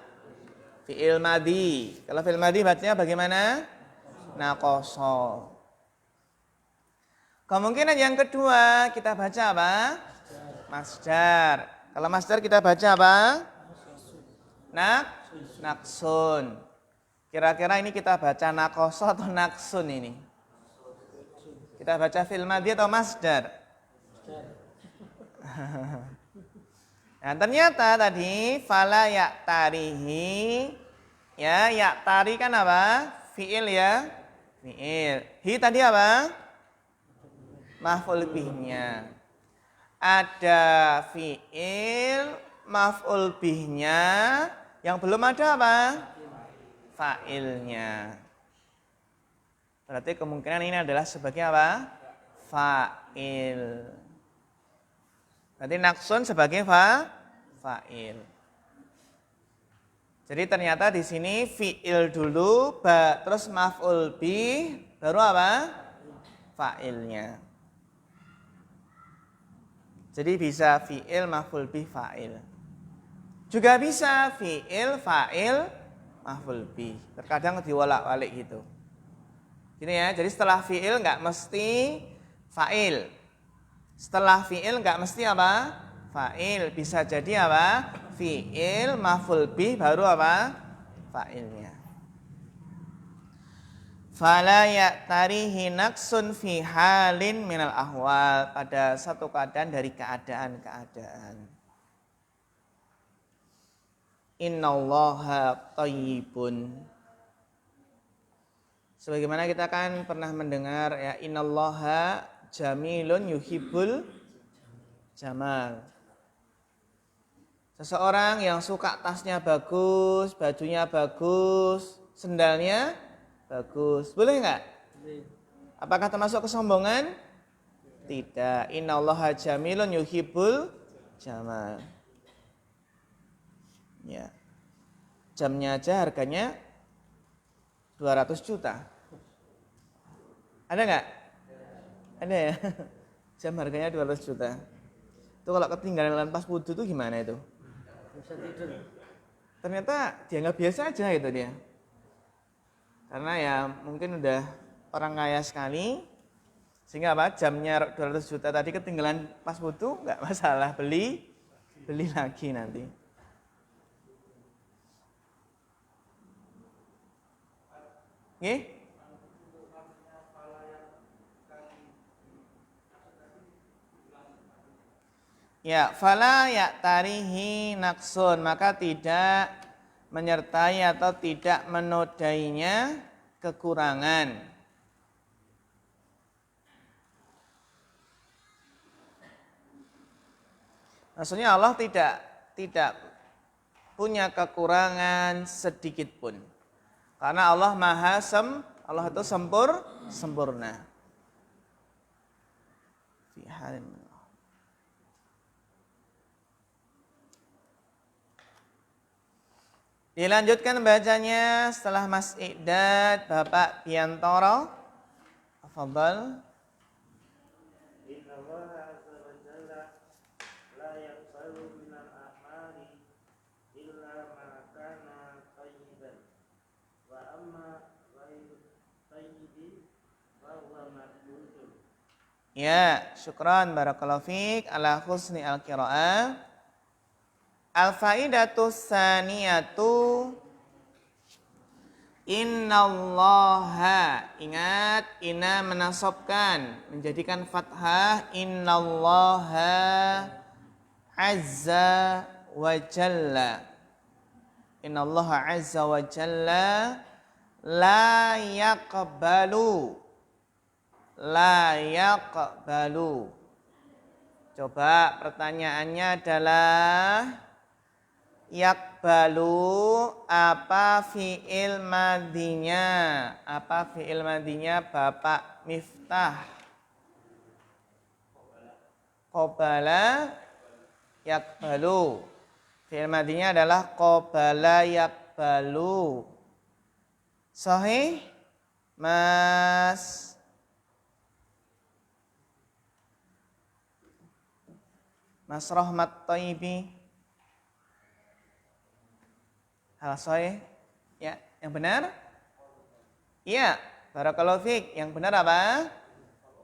A: Fi'il madhi. Kalau fi'il madhi bacanya bagaimana? Naqasa. Kemungkinan yang kedua kita baca apa? Masdar. Kalau masdar kita baca apa? Naqsun. Kira-kira ini kita baca naqasa atau naqsun ini? Kita baca fi'il madhi atau masdar? Nah, ternyata tadi fala ya'tarihi, ya, ya'tari kan apa? Fi'il ya. Fi'il. Hi tadi apa? Maf'ul bihnya. Ada fi'il, maf'ul bihnya, yang belum ada apa? Fa'ilnya. Berarti kemungkinan ini adalah sebagai apa? Fa'il. Berarti naksun sebagai fa'il. Jadi ternyata di sini fi'il dulu, terus maf'ul bih, baru apa? Fa'ilnya. Jadi bisa fi'il, maf'ul bih, fa'il. Juga bisa fi'il, fa'il, maf'ul bih. Terkadang diwolak-walik gitu. Gini ya, jadi setelah fi'il nggak mesti fa'il. Setelah fi'il nggak mesti apa? Fa'il. Bisa jadi apa? Fi'il, maf'ul bih, baru apa? Fa'ilnya. Fala ya'tarihi naqsun fi halin minal ahwal. Pada satu keadaan dari keadaan-keadaan. Innallaha thayyibun. Sebagaimana kita kan pernah mendengar ya, innallaha jamilun yuhibbul jamal. Seseorang yang suka tasnya bagus, bajunya bagus, sendalnya bagus. Boleh enggak? Apakah termasuk kesombongan? Tidak. Innallaha jamilun yuhibbul jamal. Ya. Jamnya aja harganya 200 juta. Ada enggak? Ada ya? Jam harganya 200 juta. Itu kalau ketinggalan pas wudhu itu gimana itu? Bisa tidur. Ternyata dianggap biasa aja gitu dia. Karena ya mungkin udah orang kaya sekali. Sehingga apa? Jamnya 200 juta tadi ketinggalan pas wudhu, enggak masalah. Beli lagi nanti. Nggih? Ya, fala ya'tarihi naqsun, maka tidak menyertai atau tidak menodainya kekurangan. Maksudnya Allah tidak punya kekurangan sedikit pun. Karena Allah Allah itu sempurna. Fi halin. Dilanjutkan bacanya setelah Mas Iqdad, Bapak Biantoro. Tafadhal.
E: Innallaha azza wa jalla la yaqbalu minal a'mali illa ma kana thayyiban. Wa amma ghairu thayyibi fa huwa mardudun.
A: Ya, syukran barakallahu fiik ala husni al-qiraah. Al-faidatu tsaniyatu innallaha. Ingat, inna menasabkan, menjadikan fathah. Innallaha azza wa jalla. Innallaha azza wa jalla la yaqbalu. La yaqbalu. Coba pertanyaannya adalah yakbalu apa fi'il madinya? Apa fi'il madinya Bapak Miftah? Qabala yakbalu. Fi'il madinya adalah qabala yakbalu. Sahih? Mas Rahmat Thayyibi. Hal sahih? Ya, yang benar? Iya, barakallahu fiik. Yang benar apa?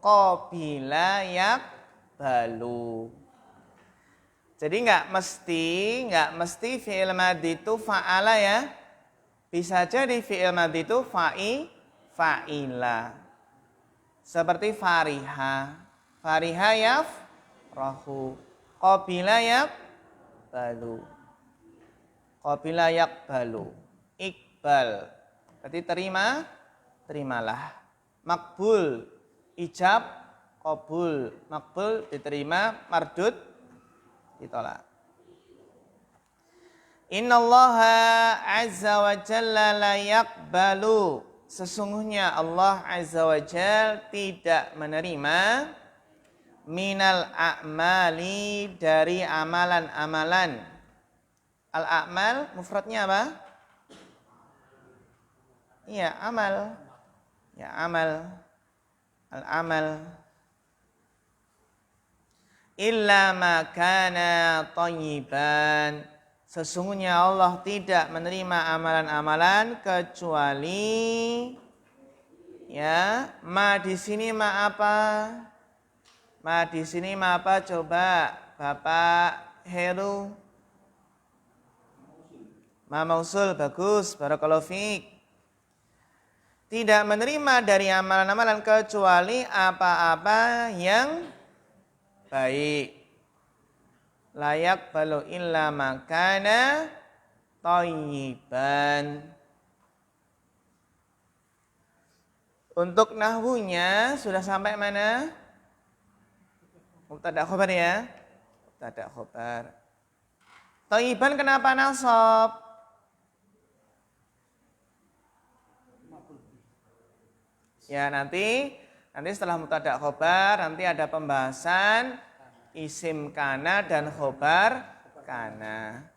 A: Qabila yakbalu. Jadi enggak mesti fi'il madhi itu fa'ala ya. Bisa jadi fi'il madhi itu fa'ila. Seperti fariha. Fariha yafrahu. Qabila yakbalu. Qabila yakbalu. Iqbal. Berarti terimalah. Makbul. Ijab. Qabul. Makbul diterima. Mardud ditolak. Innallaha azza wa jalla la yakbalu. sesungguhnya Allah Azza wa Jal tidak menerima minal a'mali dari amalan-amalan. Al-a'mal mufradnya apa? Iya, amal. Ya, amal. Al-amal. Illa ma kana thayyiban. Sesungguhnya Allah tidak menerima amalan-amalan kecuali ya, ma di sini ma apa? Ma di sini ma apa? Coba Bapak Heru. Ma mausul, bagus, barakallahu fiik. Tidak menerima dari amalan-amalan kecuali apa-apa yang baik. Layak balu illa makana thayyiban. Untuk nahwunya sudah sampai mana? Mubtada khobar ya. Mubtada khobar. Thayyiban kenapa nasab? Ya nanti setelah mubtada khobar nanti ada pembahasan isim kana dan khobar kana.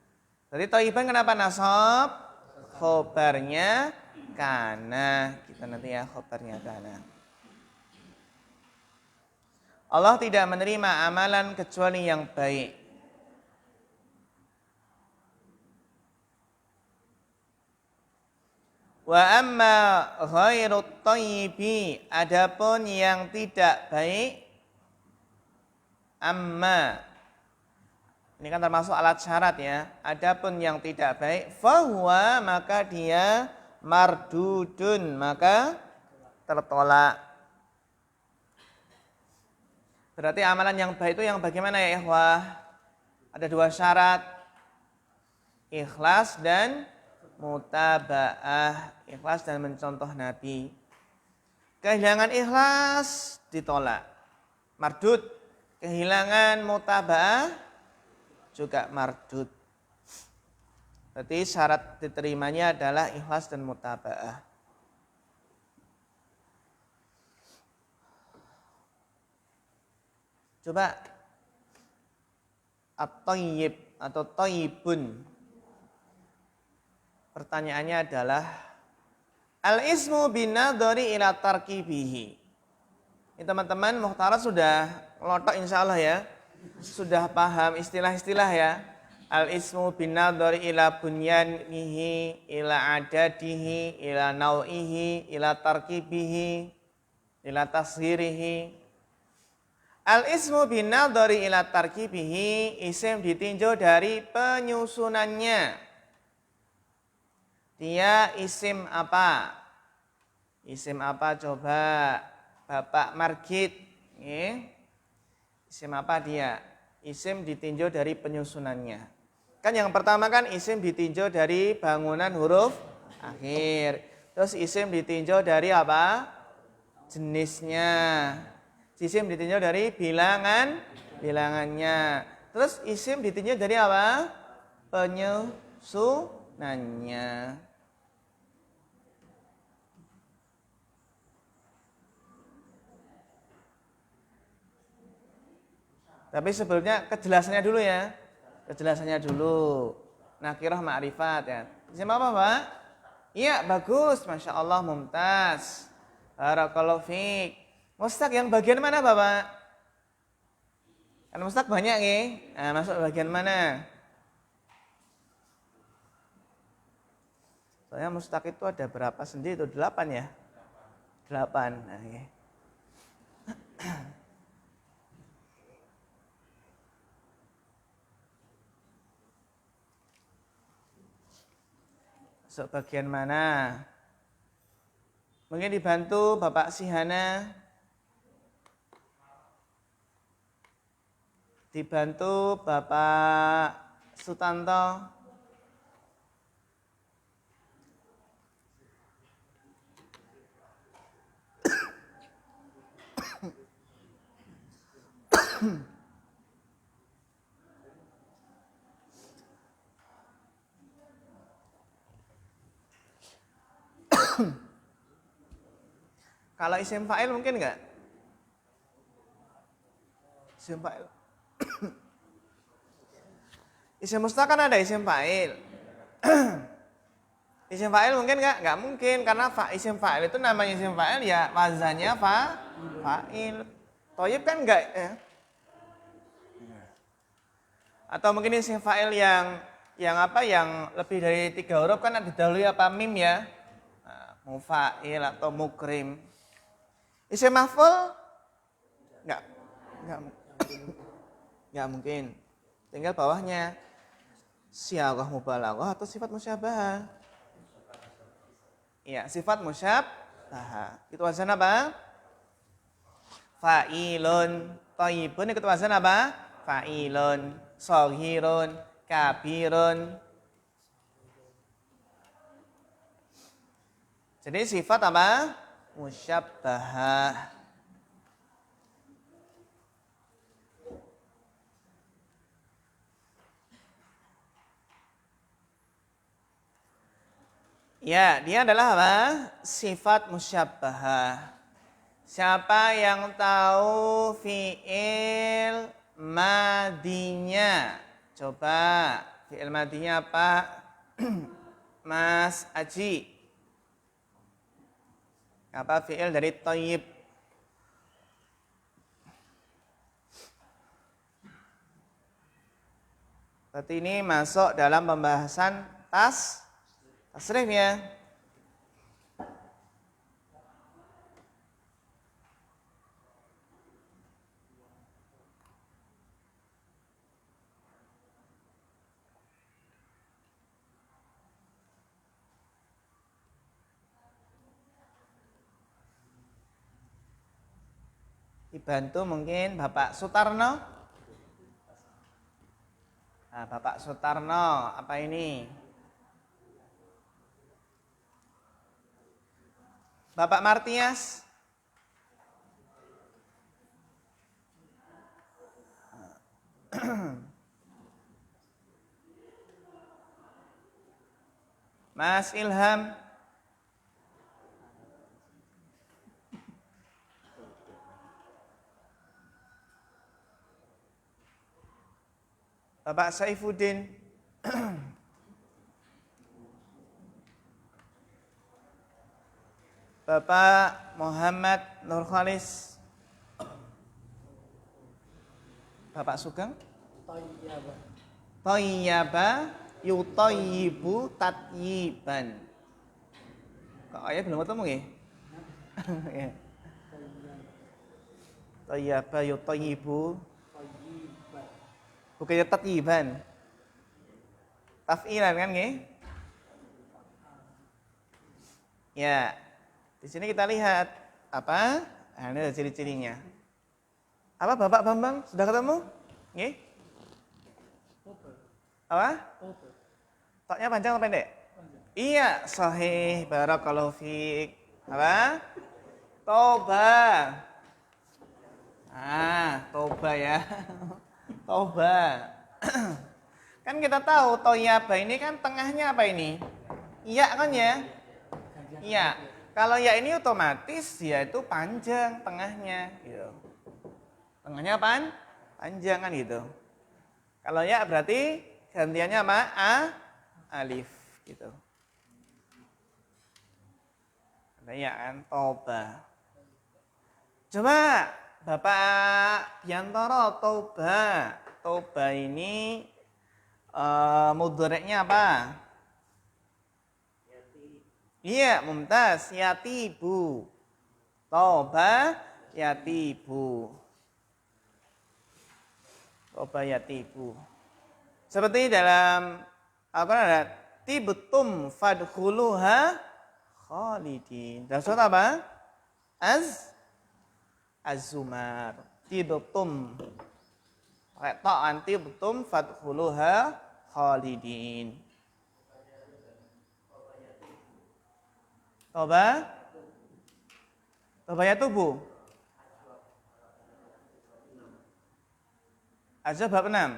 A: Jadi thayyiban kenapa nasab? Khobarnya kana. Kita nanti ya khobarnya kana. Allah tidak menerima amalan kecuali yang baik. Wa amma ghairut thayyibi, adapun yang tidak baik, amma ini kan termasuk alat syarat ya. Adapun yang tidak baik, fahuwa maka dia mardudun, maka tertolak. Berarti amalan yang baik itu yang bagaimana ya ikhwah? Ada dua syarat, ikhlas dan mutaba'ah. Ikhlas dan mencontoh Nabi. Kehilangan ikhlas ditolak, mardud. Kehilangan mutaba'ah juga mardud. Berarti syarat diterimanya adalah ikhlas dan mutaba'ah. Coba at-thayyib atau thayyibun. Pertanyaannya adalah al-ismu binadhari ila tarkibihi. Ini teman-teman muhtarat sudah ngelotok insyaallah ya. Sudah paham istilah-istilah ya. Al-ismu binadhari ila bunyanihi, ila adadihi, ila nau'ihi, ila tarkibihi, ila tashirihi. Al-ismu binadhari ila tarkibihi, isim ditinjau dari penyusunannya. Dia isim apa? Isim apa coba? Bapak Margit. Isim apa dia? Isim ditinjau dari penyusunannya. Kan yang pertama kan isim ditinjau dari bangunan huruf akhir. Terus isim ditinjau dari apa? Jenisnya. Isim ditinjau dari bilangannya. Terus isim ditinjau dari apa? Penyusunannya. Tapi sebelumnya kejelasannya dulu ya. Kejelasannya dulu. Nakirah ma'rifat ya. Isim apa Pak? Iya bagus. Masya Allah mumtaz. Barakallahu fiik. Mustaq yang bagian mana Bapak? Kan mustaq banyak nih. Nah, masuk bagian mana? Soalnya mustaq itu ada berapa sendi itu? 8 ya? 8. Nah, okay. Masuk bagian mana? Mungkin dibantu Bapak Sihana. Dibantu Bapak Sutanto. Kalau isim fa'il mungkin nggak? Isim fa'il. Isim mustaq kan ada isim fa'il. Isim fa'il mungkin nggak? Nggak mungkin karena isim fa'il itu namanya isim fa'il ya wazannya fa'il. Thayyib kan nggak ya? Atau mungkin isim fa'il yang apa yang lebih dari 3 huruf kan didahului apa mim ya? Nah, mufa'il atau mukrim. Isim maf'ul nggak nggak mungkin. Tinggal bawahnya siaghah mubalaghah atau sifat musyabahah. Iya, sifat musyabahah. Itu wazan apa? Fa'ilun. Thayyibun itu wazan apa? Fa'ilun. Shaghirun, kabirun. Jadi sifat apa? Musyabbahah. Ya, dia adalah apa? Sifat musyabbahah. Siapa yang tahu fi'il madinya? Coba fi'il madinya apa? Mas Aji. Apa fi'il dari thayyib? Berarti ini masuk dalam pembahasan tasrif ya. Dibantu mungkin Bapak Sutarno. Nah, Bapak Sutarno, apa ini? Bapak Martias. Mas Ilham. Bapak Saifuddin. Bapak Muhammad Nurkhalis. Bapak Sugeng. Thayyaba yutayyibu tatyiban. Kok ayah belum ketemu ya? Thayyaba yutayyibu bukannya tatyiban. Taf'ilan kan nggih? Ya. Di sini kita lihat apa? Nah, ini ada ciri-cirinya. Apa Bapak Bambang? Sudah ketemu? Nggih? Apa? Toknya panjang atau pendek? Iya, sahih. Barakallahu fiik. Apa? Toba. Toba ya. Toba. Kan kita tahu toyaba ini kan tengahnya apa ini? Iya kan ya? Iya. Kalau ya ini otomatis ya itu panjang tengahnya gitu. Tengahnya panjang kan gitu. Kalau ya berarti gantiannya apa? Alif gitu. Ada ya kan toba. Coba Bapak Biantoro toba. Toba ini mudhari'nya apa? Iya, mumtaz. Yatibu. Toba yatibu. Toba yatibu. Seperti dalam Al-Quran ada tibtum fadkhuluha khalidin. Dalam surat apa? Az-Zumar. Tibtum. Pakai ta'an tibtum fadkhuluha khalidin. Toba. Toba yatubu. Azab bab 6.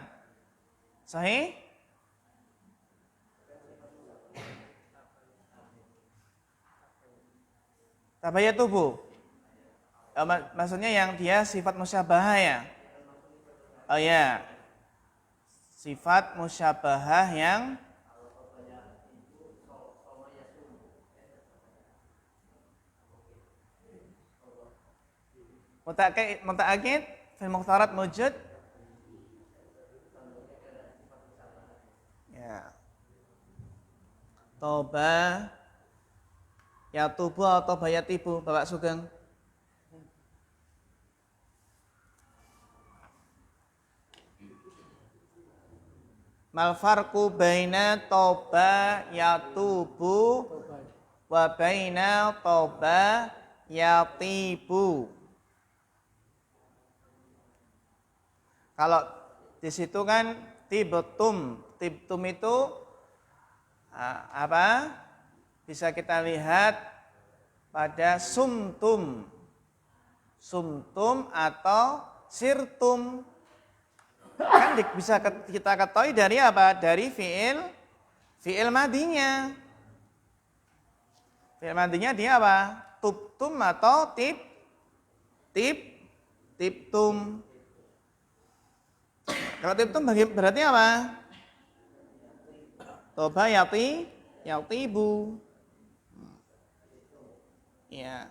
A: Sahih? Tabayatubu. Maksudnya yang dia sifat musyabahah ya. Oh ya. Sifat musyabahah yang muta'akid fil mukhtarat mujud. Ya. Toba ya tubuh atau toba ya tibu, Bapak Sugeng. Mal farqu baina toba ya tubu wa baina toba ya tibu. Kalau di situ kan tibtum itu apa? Bisa kita lihat pada sumtum atau sirtum. Kan bisa kita ketahui dari apa? Dari fiil madinya. Fiil madinya dia apa? Tubtum atau tibtum. Kalau tibtum berarti apa? Toba yatibu. Ya.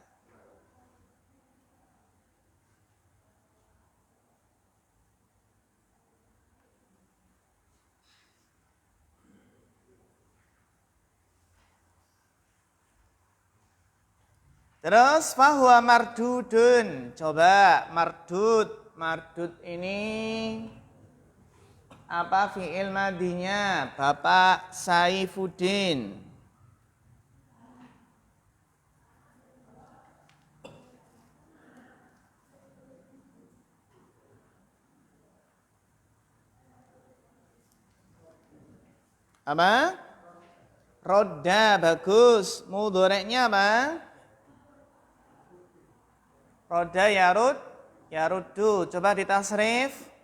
A: Terus fahuwa mardudun. Coba mardud ini apa fi'il madinya? Bapak Saifuddin. Apa? Roda, bagus. Mudhoreknya apa? Roda yarudu. Coba ditasrif.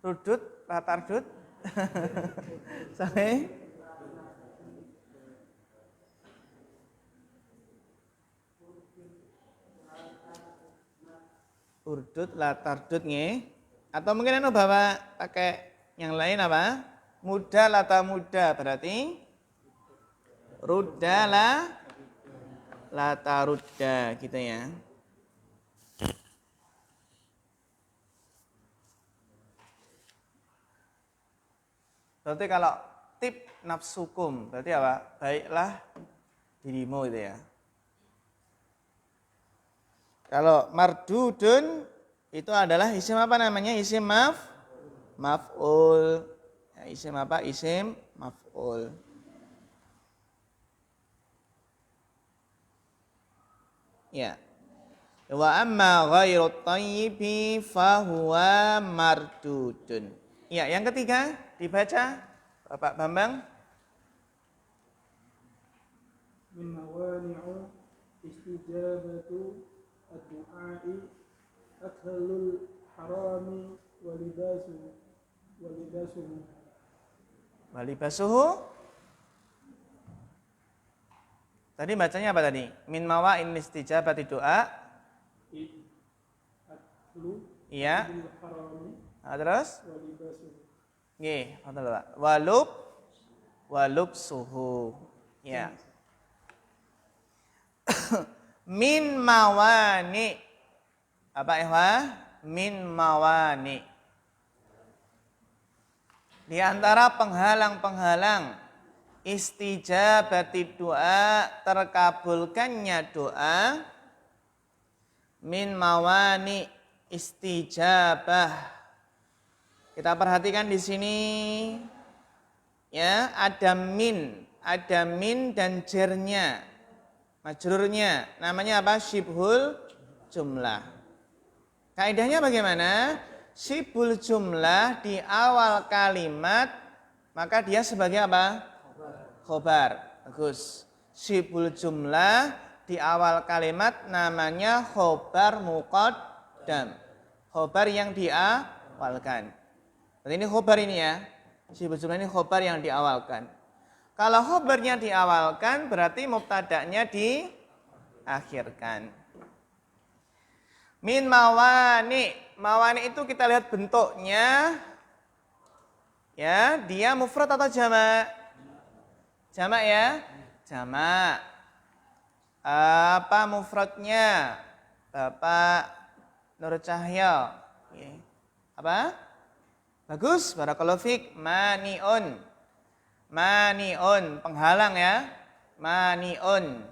A: Rudut, latardut. Sahih. Urdut, latardut nggih. Atau mungkin Bapak pakai yang lain apa? Muda, lata muda. Berarti rudda lata rudda gitu ya. Berarti kalau tip nafsukum, berarti apa? Baiklah dirimu itu ya. Kalau mardudun itu adalah isim apa namanya? Isim maf'ul. Ya, isim apa? Isim maf'ul. Ya. Wa amma ghairu thayyibi fahuwa mardudun. Ya, yang ketiga dibaca Bapak Bambang.
D: Min mawani'u istijabatu ad-du'a'i akhalul harami
A: Walibasuhu. Tadi bacanya apa tadi? Min mawa'in istijabati doa. Iya. Nah, terus? Nggih, Pak. Walub suhu. Ya. Min mawani. Apa ikhwah? Min mawani. Di antara penghalang-penghalang istijabati doa, terkabulkannya doa, min mawani istijabah. Kita perhatikan di sini ya, ada min dan jernya, majrurnya. Namanya apa? Syibhul jumlah. Kaidahnya bagaimana? Syibhul jumlah di awal kalimat, maka dia sebagai apa? Khobar. Bagus. Syibhul jumlah di awal kalimat namanya khobar muqaddam. Khobar yang diawalkan. Berarti ini khobar ini ya. Sifat jumlah ini khobar yang diawalkan. Kalau khobarnya diawalkan berarti mubtada'nya diakhirkan. Min mawani. Mawani itu kita lihat bentuknya. Ya, dia mufrad atau jamak? Jamak ya? Jamak. Apa mufradnya? Bapak Nur Cahyo. Apa? Bagus, barakallahu fik. Maniun. Maniun, penghalang ya. Maniun.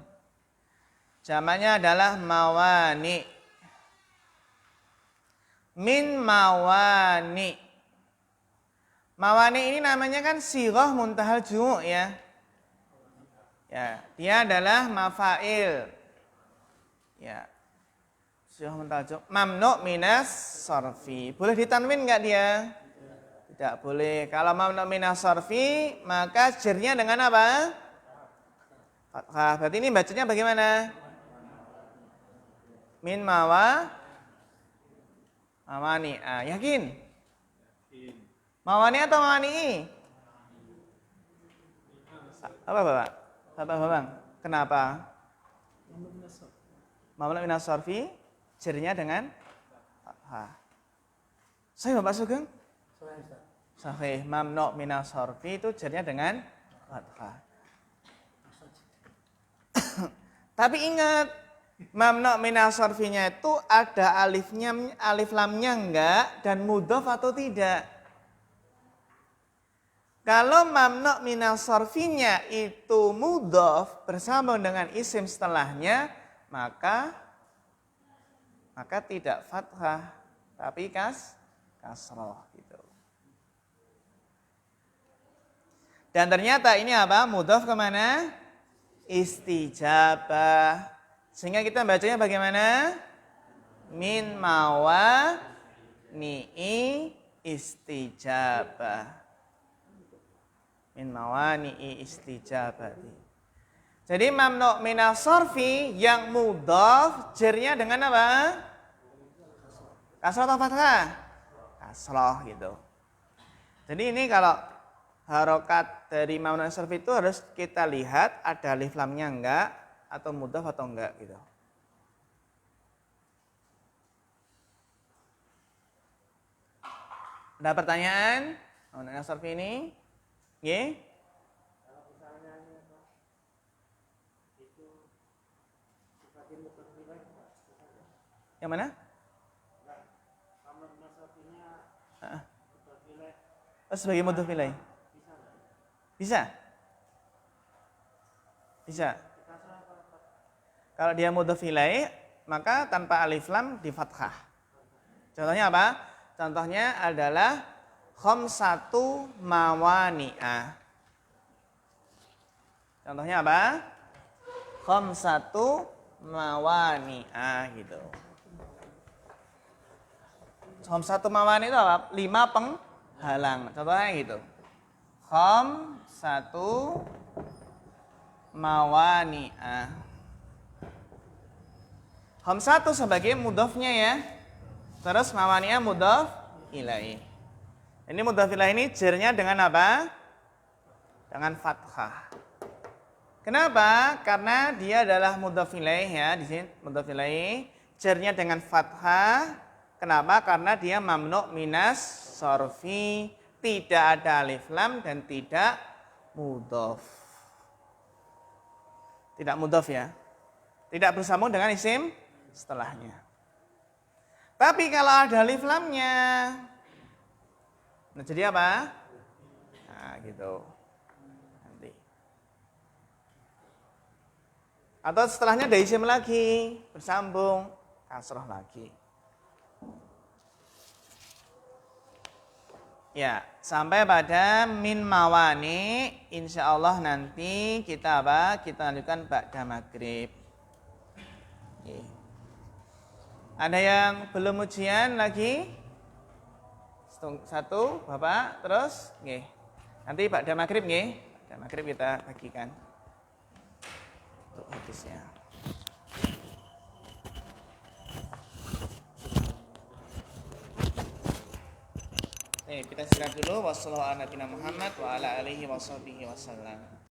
A: Jamaknya adalah mawani. Min mawani. Mawani ini namanya kan sighah muntahal jumu' ya. Ya, dia adalah mafail. Ya. Sighah muntahal jumu'. Mamnu' minas sarfi. Boleh ditanwin enggak dia? Tidak boleh. Kalau mamnu' minas sarfi, maka jernya dengan apa? Fathah. Berarti ini bacanya bagaimana? Min mawani. Yakin? Mawani atau mawani? Apa Bapak? Bapak. Kenapa? Mamnu' minas sarfi, jernya dengan fathah. Saya Bapak Sugeng? Sahih. Mamnu' minas sarfi itu jernya dengan fathah. Tapi ingat, mamnu' minas sarfinya itu ada alifnya, alif lamnya enggak dan mudhaf atau tidak. Kalau mamnu' minas sarfinya itu mudhaf bersambung dengan isim setelahnya, maka tidak fathah, tapi kasroh gitu. Dan ternyata ini apa? Mudhaf kemana? Istijabah. Sehingga kita bacanya bagaimana? Min mawani'i istijabah. Min mawani'i istijabati. Jadi mamnu' minas sarfi yang mudhaf jernya dengan apa? Kasroh atau fathah? Kasroh gitu. Jadi ini kalau harokat dari mamnu' minas sarfi itu harus kita lihat ada alif lamnya enggak atau mudhaf atau enggak gitu. Ada pertanyaan? Mamnu' minas sarfi ini? Nggih?
E: Kalau misalnya itu sifatin mutafilai,
A: Yang mana?
E: mamnu' minas sarfinya mutafilai.
A: Sebagai mudhaf ilaih. Bisa? Bisa. Kalau dia mudhaf ilaih, maka tanpa alif lam di fathah. Contohnya apa? Contohnya adalah khamsatu mawani'ah. Contohnya apa? Khamsatu mawani'ah gitu. Khamsatu mawani itu apa? 5 penghalang. Contohnya gitu. Khamsatu mawani'ah. Khamsatu sebagai mudhafnya ya. Terus mawani'ah mudhaf ilaih. Ini mudhaf ilaih ini jernya dengan apa? Dengan fathah. Kenapa? Karena dia adalah mudhaf ilaih ya, di sini mudhaf ilaih jernya dengan fathah. Kenapa? Karena dia mamnu' minas sarfi, tidak ada alif lam dan tidak mudhaf. Tidak mudhaf ya. Tidak bersambung dengan isim setelahnya. Tapi kalau ada alif lamnya, nah jadi apa? Nah gitu. Nanti. Atau setelahnya ada isim lagi, bersambung, kasroh lagi. Ya, sampai pada min mawani, insya Allah nanti kita apa? Kita lanjutkan ba'da maghrib. Oke. Ada yang belum ujian lagi? Satu, Bapak, terus? Oke. Nanti ba'da maghrib, nggih. Ba'da maghrib kita bagikan. Untuk hadisnya. Kita istirahat dulu. Wassalamualaikum warahmatullahi wabarakatuh wa ala alihi wa sahbihi wasallam.